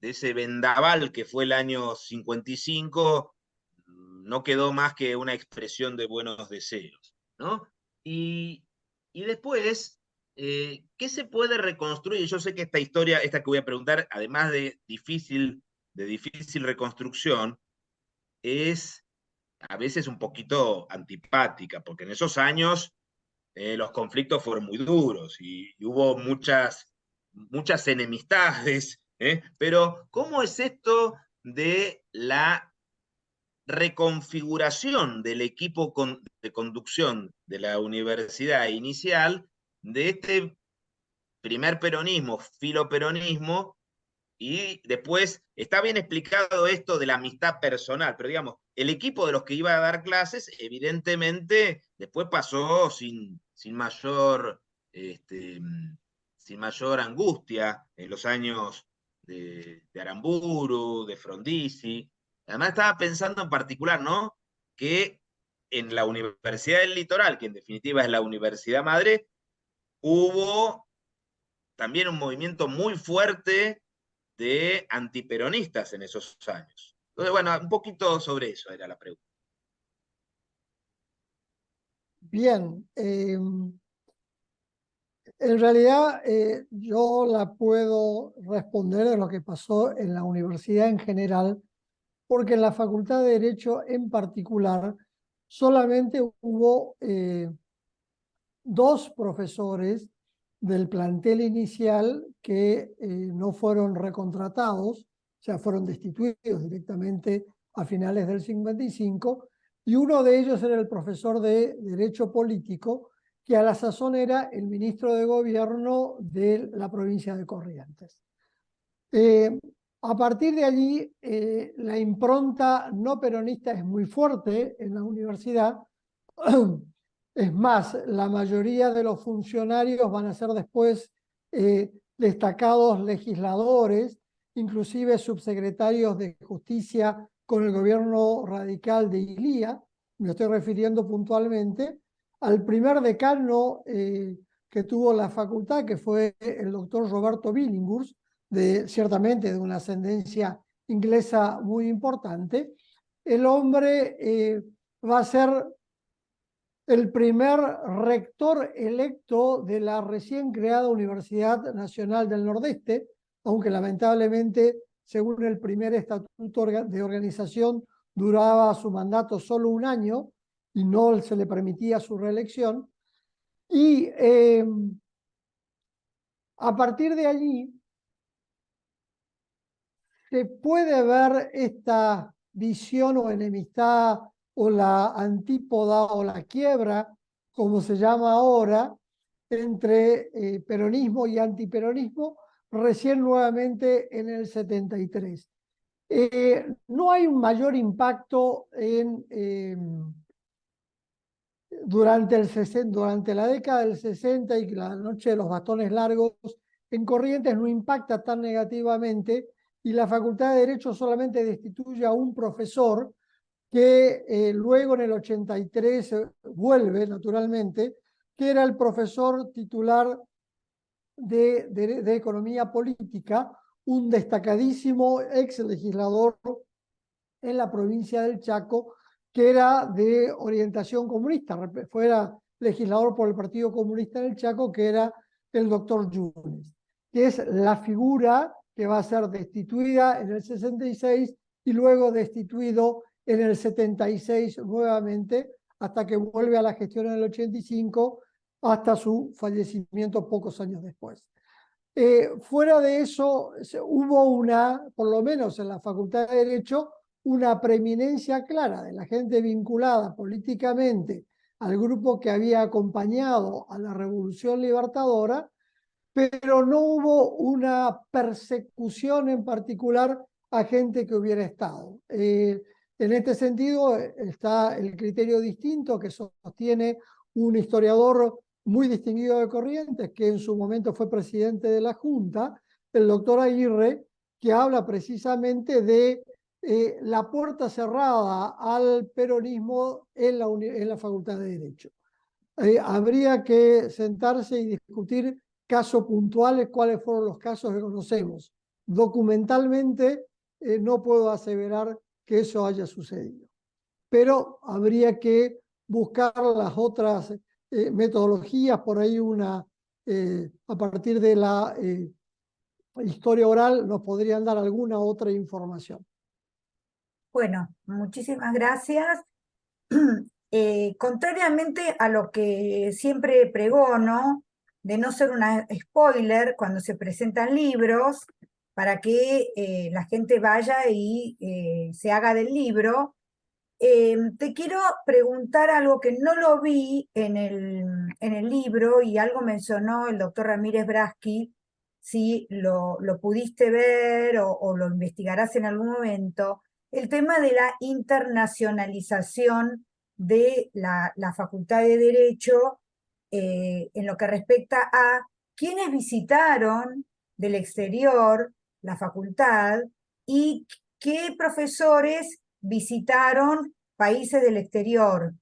ese vendaval que fue el año 55, no quedó más que una expresión de buenos deseos, ¿no? Y después, ¿qué se puede reconstruir? Yo sé que esta historia, esta que voy a preguntar, además de difícil reconstrucción, es a veces un poquito antipática, porque en esos años los conflictos fueron muy duros y hubo muchas enemistades, pero ¿cómo es esto de la reconfiguración del equipo de conducción de la universidad inicial de este primer peronismo, filoperonismo, y después está bien explicado esto de la amistad personal, pero digamos, el equipo de los que iba a dar clases, evidentemente, después pasó sin mayor angustia en los años de Aramburu, de Frondizi. Además estaba pensando en particular, ¿no? Que en la Universidad del Litoral, que en definitiva es la universidad madre, hubo también un movimiento muy fuerte de antiperonistas en esos años. Entonces, bueno, un poquito sobre eso era la pregunta. Bien, en realidad yo la puedo responder de lo que pasó en la universidad en general, porque en la Facultad de Derecho en particular solamente hubo dos profesores del plantel inicial que no fueron recontratados, o sea, fueron destituidos directamente a finales del 55, y uno de ellos era el profesor de Derecho Político, que a la sazón era el ministro de Gobierno de la provincia de Corrientes. A partir de allí, la impronta no peronista es muy fuerte en la universidad. Es más, la mayoría de los funcionarios van a ser después destacados legisladores, inclusive subsecretarios de justicia con el gobierno radical de Ilía. Me estoy refiriendo puntualmente al primer decano que tuvo la facultad, que fue el doctor Roberto Billinghurst, ciertamente de una ascendencia inglesa muy importante. El hombre va a ser el primer rector electo de la recién creada Universidad Nacional del Nordeste, aunque lamentablemente, según el primer estatuto de organización, duraba su mandato solo un año y no se le permitía su reelección. Y a partir de allí se puede ver esta visión o enemistad o la antípoda o la quiebra, como se llama ahora, entre peronismo y antiperonismo, recién nuevamente en el 73. No hay un mayor impacto durante la década del 60 y la noche de los bastones largos en Corrientes no impacta tan negativamente y la Facultad de Derecho solamente destituye a un profesor que luego en el 83 vuelve naturalmente, que era el profesor titular de Economía Política, un destacadísimo ex legislador en la provincia del Chaco, que era de orientación comunista, fuera legislador por el Partido Comunista del Chaco, que era el doctor Yunes, que es la figura que va a ser destituida en el 66 y luego destituido en el 76 nuevamente, hasta que vuelve a la gestión en el 85, hasta su fallecimiento pocos años después. Fuera de eso, hubo por lo menos en la Facultad de Derecho, una preeminencia clara de la gente vinculada políticamente al grupo que había acompañado a la Revolución Libertadora, pero no hubo una persecución en particular a gente que hubiera estado. En este sentido está el criterio distinto que sostiene un historiador muy distinguido de Corrientes, que en su momento fue presidente de la Junta, el doctor Aguirre, que habla precisamente de la puerta cerrada al peronismo en la Facultad de Derecho. Habría que sentarse y discutir casos puntuales, cuáles fueron los casos que conocemos. Documentalmente no puedo aseverar que eso haya sucedido, pero habría que buscar las otras metodologías, por ahí a partir de la historia oral nos podrían dar alguna otra información. Bueno, muchísimas gracias. Contrariamente a lo que siempre pregono, de no ser una spoiler cuando se presentan libros, para que la gente vaya y se haga del libro, te quiero preguntar algo que no lo vi en el libro y algo mencionó el doctor Ramírez Braschi, si lo pudiste ver o lo investigarás en algún momento, el tema de la internacionalización de la Facultad de Derecho en lo que respecta a quienes visitaron del exterior la facultad y qué profesores visitaron países del exterior.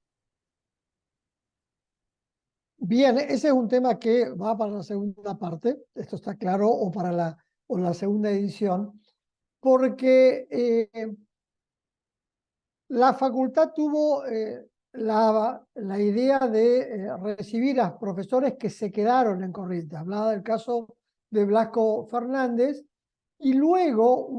Bien, ese es un tema que va para la segunda parte, esto está claro, o para la segunda edición, porque la facultad tuvo la idea de recibir a profesores que se quedaron en Corrientes. Hablaba del caso de Blasco Fernández y luego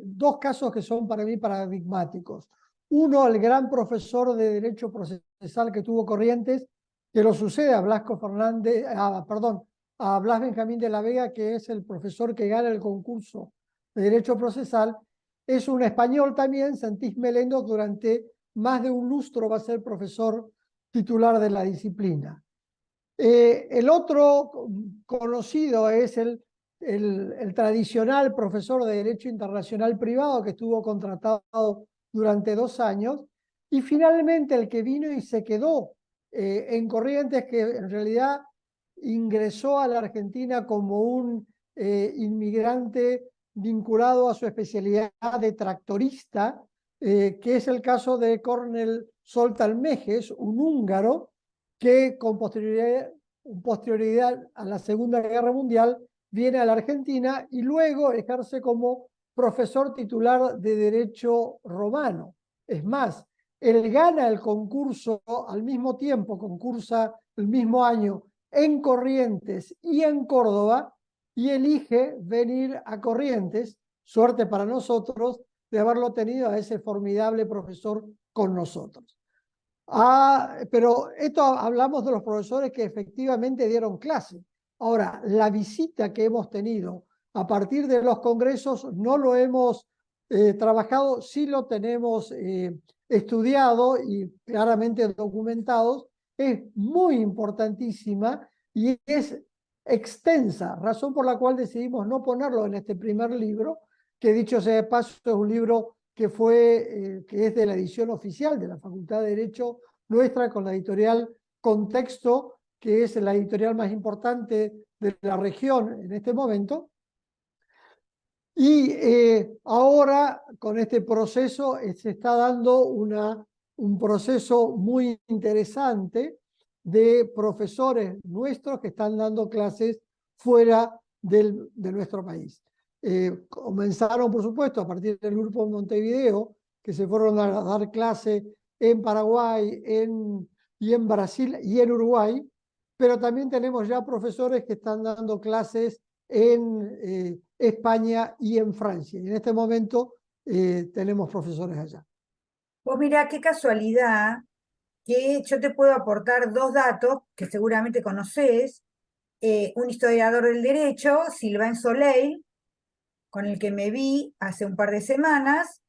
dos casos que son para mí paradigmáticos. Uno, el gran profesor de Derecho Procesal que tuvo Corrientes, que lo sucede a Blasco Fernández, a Blas Benjamín de la Vega, que es el profesor que gana el concurso de Derecho Procesal. Es un español también, Santis Melendo, durante más de un lustro va a ser profesor titular de la disciplina. El otro conocido es el tradicional profesor de Derecho Internacional Privado que estuvo contratado durante 2 años, y finalmente el que vino y se quedó en Corrientes, que en realidad ingresó a la Argentina como un inmigrante vinculado a su especialidad de tractorista, que es el caso de Cornel Soltan-Mejes, un húngaro que con posterioridad a la Segunda Guerra Mundial viene a la Argentina y luego ejerce como profesor titular de Derecho Romano. Es más, él gana el concurso al mismo tiempo, concursa el mismo año en Corrientes y en Córdoba, y elige venir a Corrientes, suerte para nosotros de haberlo tenido a ese formidable profesor con nosotros. Pero esto hablamos de los profesores que efectivamente dieron clase. Ahora, la visita que hemos tenido a partir de los congresos no lo hemos trabajado, sí lo tenemos estudiado y claramente documentados, es muy importantísima y es extensa, razón por la cual decidimos no ponerlo en este primer libro, que dicho sea de paso es un libro que que es de la edición oficial de la Facultad de Derecho nuestra, con la editorial Contexto, que es la editorial más importante de la región en este momento. Y ahora con este proceso se está dando un proceso muy interesante de profesores nuestros que están dando clases fuera de nuestro país. Comenzaron, por supuesto, a partir del grupo Montevideo, que se fueron a dar clase en Paraguay, y en Brasil y en Uruguay, pero también tenemos ya profesores que están dando clases en España y en Francia. Y en este momento tenemos profesores allá. Pues mira, qué casualidad que yo te puedo aportar dos datos que seguramente conoces. Un historiador del derecho, Sylvain Soleil, con el que me vi hace un par de semanas,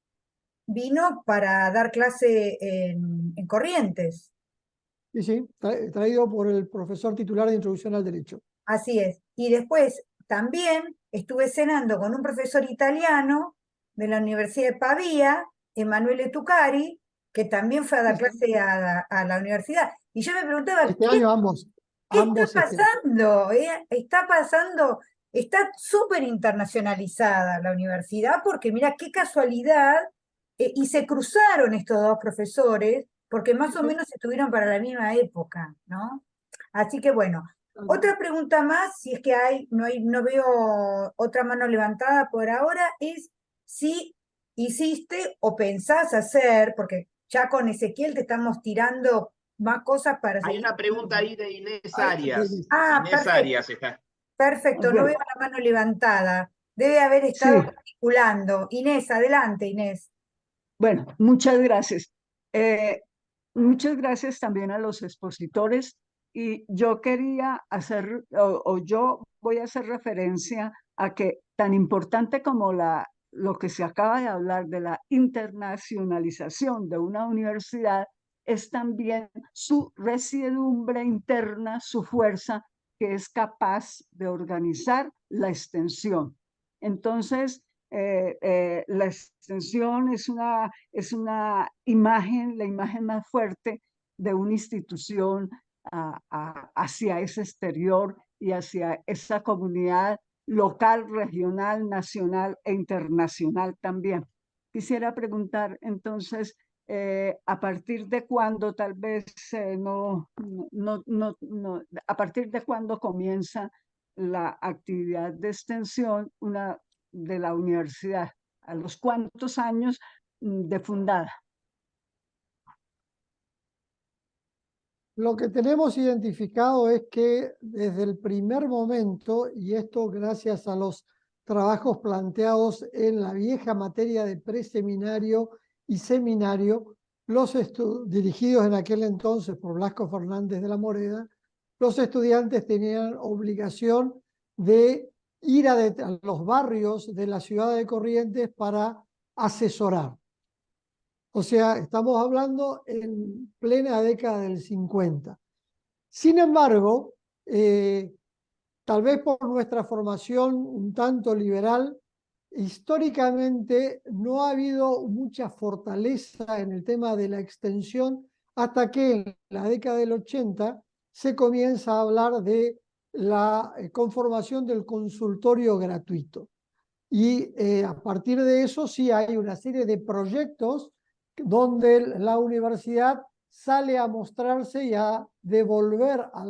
vino para dar clase en Corrientes. Y sí, traído por el profesor titular de Introducción al Derecho. Así es. Y después también estuve cenando con un profesor italiano de la Universidad de Pavía, Emanuele Tucari, que también fue a dar clase a la universidad. Y yo me preguntaba, Este año ambos. ¿qué está Ambos pasando? Está pasando, está súper internacionalizada la universidad, porque mira qué casualidad, y se cruzaron estos dos profesores, porque más o menos estuvieron para la misma época, ¿no? Así que bueno, otra pregunta más, si es que no veo otra mano levantada por ahora, es si hiciste o pensás hacer, porque ya con Ezequiel te estamos tirando más cosas para Hay seguir. una pregunta ahí de Inés Ay, Arias. Ah, Inés perfecto, Arias está. perfecto, no veo la mano levantada. Debe haber estado Sí, articulando. Inés, adelante, Inés. bueno, muchas gracias. Muchas gracias también a los expositores. Y yo quería hacer, o yo voy a hacer referencia a que tan importante como lo que se acaba de hablar de la internacionalización de una universidad, es también su resiedumbre interna, su fuerza, que es capaz de organizar la extensión. Entonces, la extensión es una imagen, la imagen más fuerte de una institución hacia ese exterior y hacia esa comunidad local, regional, nacional e internacional también. Quisiera preguntar entonces, a partir de cuándo tal vez a partir de cuándo comienza la actividad de extensión de la universidad, a los cuántos años de fundada. Lo que tenemos identificado es que desde el primer momento, y esto gracias a los trabajos planteados en la vieja materia de preseminario y seminario, dirigidos en aquel entonces por Blasco Fernández de la Moreda, los estudiantes tenían obligación de ir a los barrios de la ciudad de Corrientes para asesorar. O sea, estamos hablando en plena década del 50. Sin embargo, tal vez por nuestra formación un tanto liberal, históricamente no ha habido mucha fortaleza en el tema de la extensión hasta que en la década del 80 se comienza a hablar de la conformación del consultorio gratuito. Y a partir de eso sí hay una serie de proyectos donde la universidad sale a mostrarse y a devolver a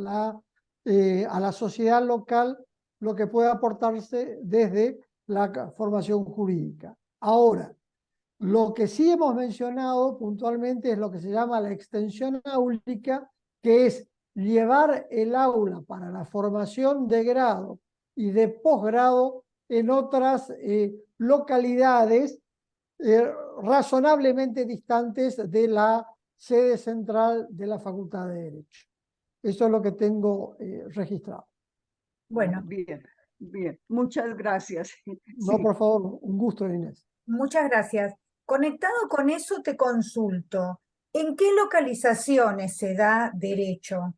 la sociedad local lo que puede aportarse desde la formación jurídica. Ahora, lo que sí hemos mencionado puntualmente es lo que se llama la extensión áulica, que es llevar el aula para la formación de grado y de posgrado en otras localidades razonablemente distantes de la sede central de la Facultad de Derecho. Eso es lo que tengo registrado. Bueno, Bien, bien. Muchas gracias. No, Sí. por favor, un gusto, Inés. muchas gracias. conectado con eso te consulto, ¿en qué localizaciones se da derecho?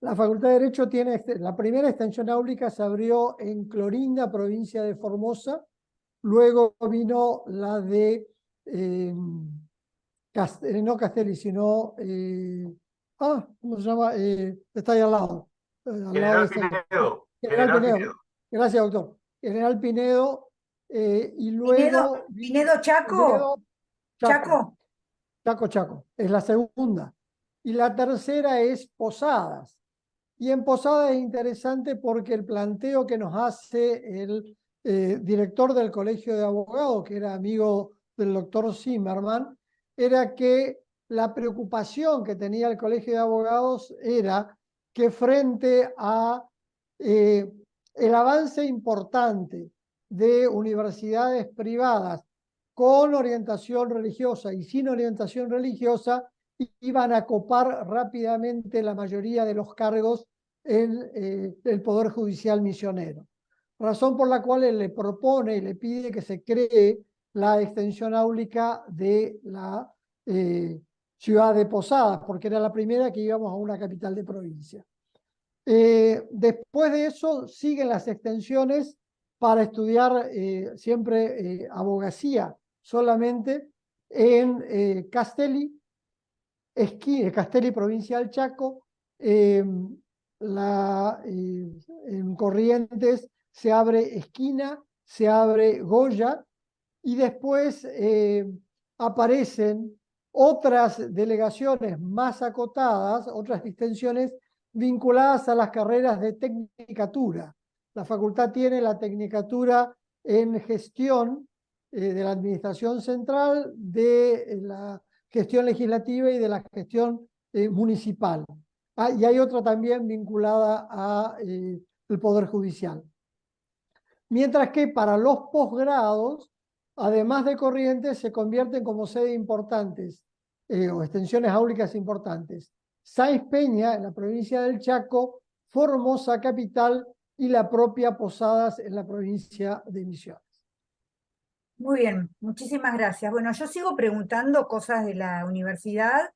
La Facultad de Derecho tiene, la primera extensión áulica se abrió en Clorinda, provincia de Formosa. Luego vino la de, no Castelli, sino, ¿cómo se llama? Está ahí al lado. Al lado General de Pinedo. General General Pinedo. Pinedo. Gracias, doctor. General Pinedo, y luego... Pinedo Chaco, Chaco. Chaco, es la segunda. Y la tercera es Posadas. Y en Posadas es interesante porque el planteo que nos hace el director del Colegio de Abogados, que era amigo del doctor Zimmerman, era que la preocupación que tenía el Colegio de Abogados era que frente a el avance importante de universidades privadas con orientación religiosa y sin orientación religiosa, iban a copar rápidamente la mayoría de los cargos en el Poder Judicial misionero. Razón por la cual él le propone y le pide que se cree la extensión áulica de la ciudad de Posadas, porque era la primera que íbamos a una capital de provincia. Después de eso siguen las extensiones para estudiar siempre abogacía solamente en Castelli, Castelli, provincia del Chaco. En Corrientes se abre Esquina, se abre Goya, y después aparecen otras delegaciones más acotadas, otras extensiones vinculadas a las carreras de tecnicatura. La facultad tiene la tecnicatura en gestión de la administración central, de la gestión legislativa y de la gestión municipal. Y hay otra también vinculada al Poder Judicial. Mientras que para los posgrados, además de Corrientes, se convierten como sede importantes o extensiones áulicas importantes Sáenz Peña, en la provincia del Chaco, Formosa capital y la propia Posadas en la provincia de Misiones. Muy bien, muchísimas gracias. Bueno, yo sigo preguntando cosas de la universidad.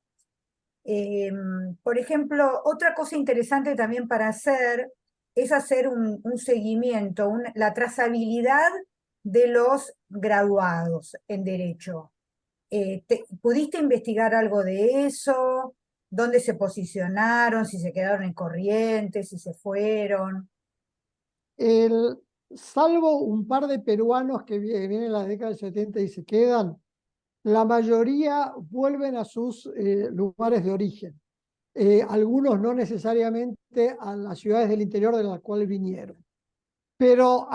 Por ejemplo, otra cosa interesante también para hacer es hacer un seguimiento, la trazabilidad de los graduados en Derecho. ¿Pudiste investigar algo de eso? ¿Dónde se posicionaron? ¿Si se quedaron en Corrientes? ¿Si se fueron? Salvo un par de peruanos que vienen en la década del 70 y se quedan, la mayoría vuelven a sus lugares de origen. Algunos no necesariamente a las ciudades del interior de las cuales vinieron. Pero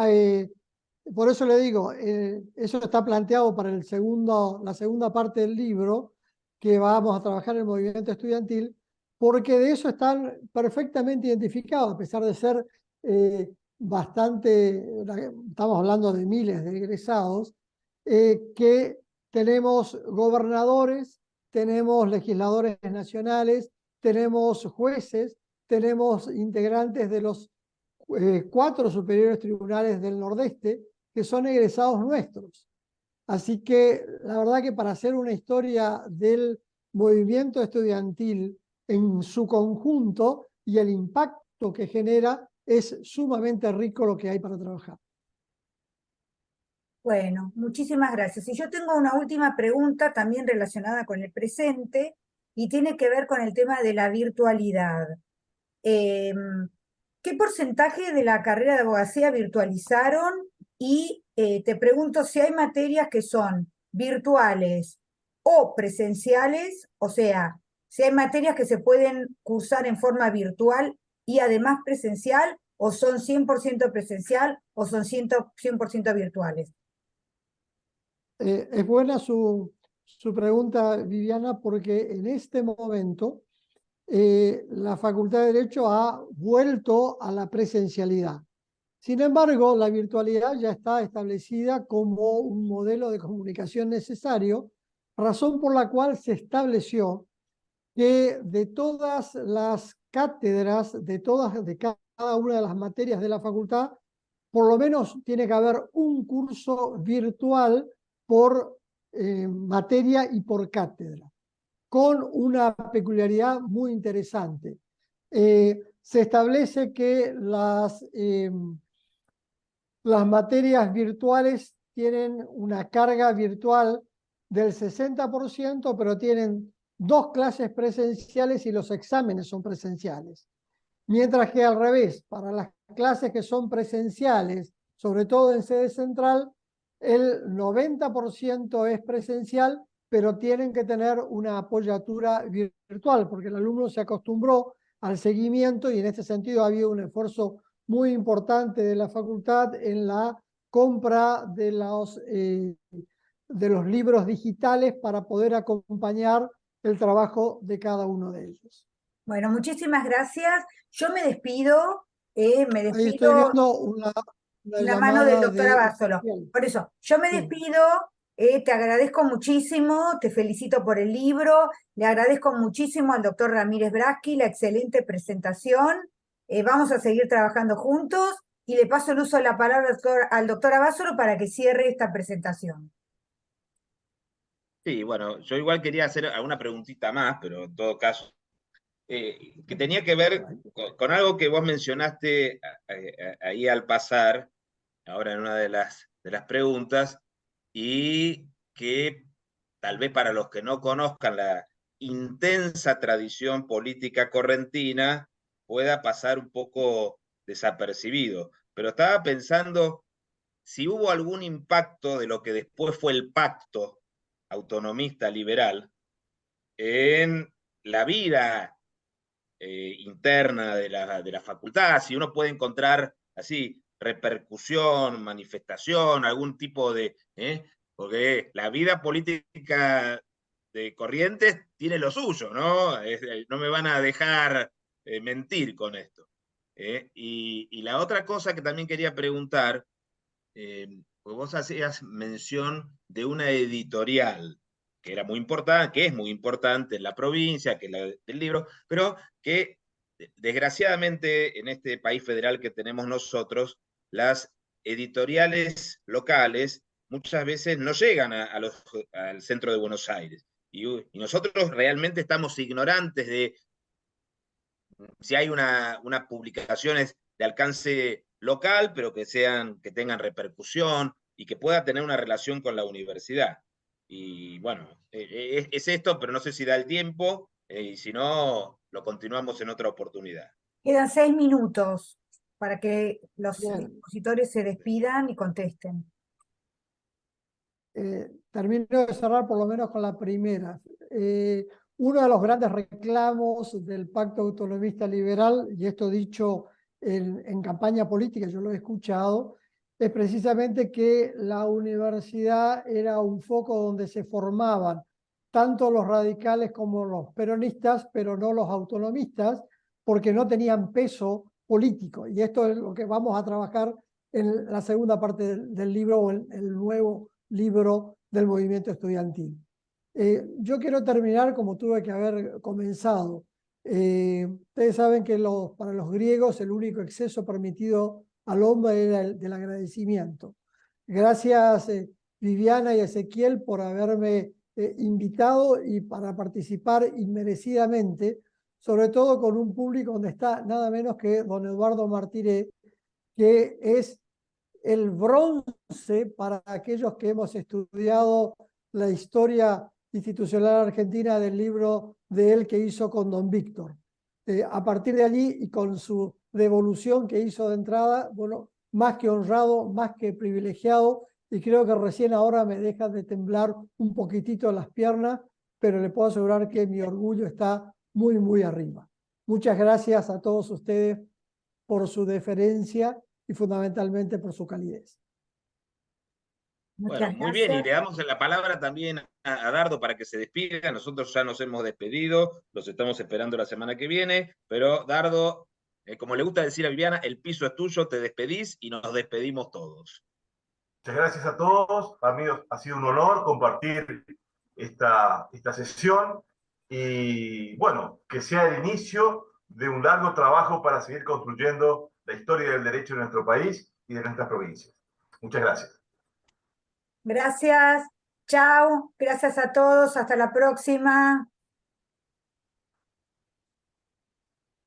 por eso le digo, eso está planteado para la segunda parte del libro, que vamos a trabajar en el movimiento estudiantil, porque de eso están perfectamente identificados, a pesar de ser estamos hablando de miles de egresados, que tenemos gobernadores, tenemos legisladores nacionales, tenemos jueces, tenemos integrantes de los 4 superiores tribunales del Nordeste que son egresados nuestros. Así que la verdad que para hacer una historia del movimiento estudiantil en su conjunto y el impacto que genera, es sumamente rico lo que hay para trabajar. Bueno, muchísimas gracias. Y yo tengo una última pregunta también relacionada con el presente y tiene que ver con el tema de la virtualidad. ¿Qué porcentaje de la carrera de abogacía virtualizaron? Y te pregunto si hay materias que son virtuales o presenciales, o sea, si hay materias que se pueden cursar en forma virtual y además presencial, o son 100% presencial o son 100% virtuales. Es buena su pregunta, Viviana, porque en este momento la Facultad de Derecho ha vuelto a la presencialidad. Sin embargo, la virtualidad ya está establecida como un modelo de comunicación necesario, razón por la cual se estableció que de todas las cátedras, de cada una de las materias de la facultad, por lo menos tiene que haber un curso virtual por materia y por cátedra, con una peculiaridad muy interesante. Se establece que las materias virtuales tienen una carga virtual del 60%, pero tienen 2 clases presenciales y los exámenes son presenciales. Mientras que al revés, para las clases que son presenciales, sobre todo en sede central, el 90% es presencial, pero tienen que tener una apoyatura virtual, porque el alumno se acostumbró al seguimiento y en este sentido ha habido un esfuerzo muy importante de la facultad en la compra de los libros digitales para poder acompañar el trabajo de cada uno de ellos. Bueno, muchísimas gracias. Yo me despido, me Ahí estoy despido viendo una la mano del llamada doctor de Abasolo. Ezequiel. Por eso, yo me Sí. despido, te agradezco muchísimo, te felicito por el libro, le agradezco muchísimo al doctor Ramírez Braschi la excelente presentación. Vamos a seguir trabajando juntos y le paso el uso de la palabra al doctor Abasolo para que cierre esta presentación. Sí, bueno, yo igual quería hacer alguna preguntita más, pero en todo caso, que tenía que ver con algo que vos mencionaste ahí al pasar, ahora en una de las preguntas, y que tal vez para los que no conozcan la intensa tradición política correntina pueda pasar un poco desapercibido. Pero estaba pensando si hubo algún impacto de lo que después fue el pacto autonomista liberal en la vida interna de la facultad, si uno puede encontrar así repercusión, manifestación, algún tipo de... porque la vida política de Corrientes tiene lo suyo, ¿no? No me van a dejar mentir con esto. Y la otra cosa que también quería preguntar, pues vos hacías mención de una editorial que era muy importante, que es muy importante en la provincia, que es la del libro, pero que desgraciadamente en este país federal que tenemos nosotros, las editoriales locales muchas veces no llegan al centro de Buenos Aires. Y nosotros realmente estamos ignorantes de si hay unas publicaciones de alcance local, pero que tengan repercusión y que pueda tener una relación con la universidad. Y bueno, es esto, pero no sé si da el tiempo, y si no, lo continuamos en otra oportunidad. Quedan 6 minutos para que los Bien. expositores se despidan y contesten. Termino de cerrar por lo menos con la primera. Uno de los grandes reclamos del Pacto Autonomista Liberal, y esto dicho en campaña política, yo lo he escuchado, es precisamente que la universidad era un foco donde se formaban tanto los radicales como los peronistas, pero no los autonomistas, porque no tenían peso político. Y esto es lo que vamos a trabajar en la segunda parte del libro, o el nuevo libro del movimiento estudiantil. Yo quiero terminar como tuve que haber comenzado. Ustedes saben que para los griegos el único exceso permitido al hombre era el del agradecimiento. Gracias Viviana y Ezequiel por haberme invitado y para participar inmerecidamente, sobre todo con un público donde está nada menos que don Eduardo Martiré, que es el bronce para aquellos que hemos estudiado la historia institucional argentina del libro de él que hizo con don Víctor. A partir de allí y con su devolución que hizo de entrada, bueno, más que honrado, más que privilegiado, y creo que recién ahora me deja de temblar un poquitito las piernas, pero le puedo asegurar que mi orgullo está muy, muy arriba. Muchas gracias a todos ustedes por su deferencia y fundamentalmente por su calidez. Muchas Bueno, muy bien, y gracias. le damos la palabra también a Dardo para que se despida. Nosotros ya nos hemos despedido, los estamos esperando la semana que viene, pero Dardo, como le gusta decir a Viviana, el piso es tuyo, te despedís y nos despedimos todos. Muchas gracias a todos. Para mí ha sido un honor compartir esta sesión y, bueno, que sea el inicio de un largo trabajo para seguir construyendo la historia del derecho de nuestro país y de nuestras provincias. Muchas gracias. Gracias. Chao, gracias a todos, hasta la próxima.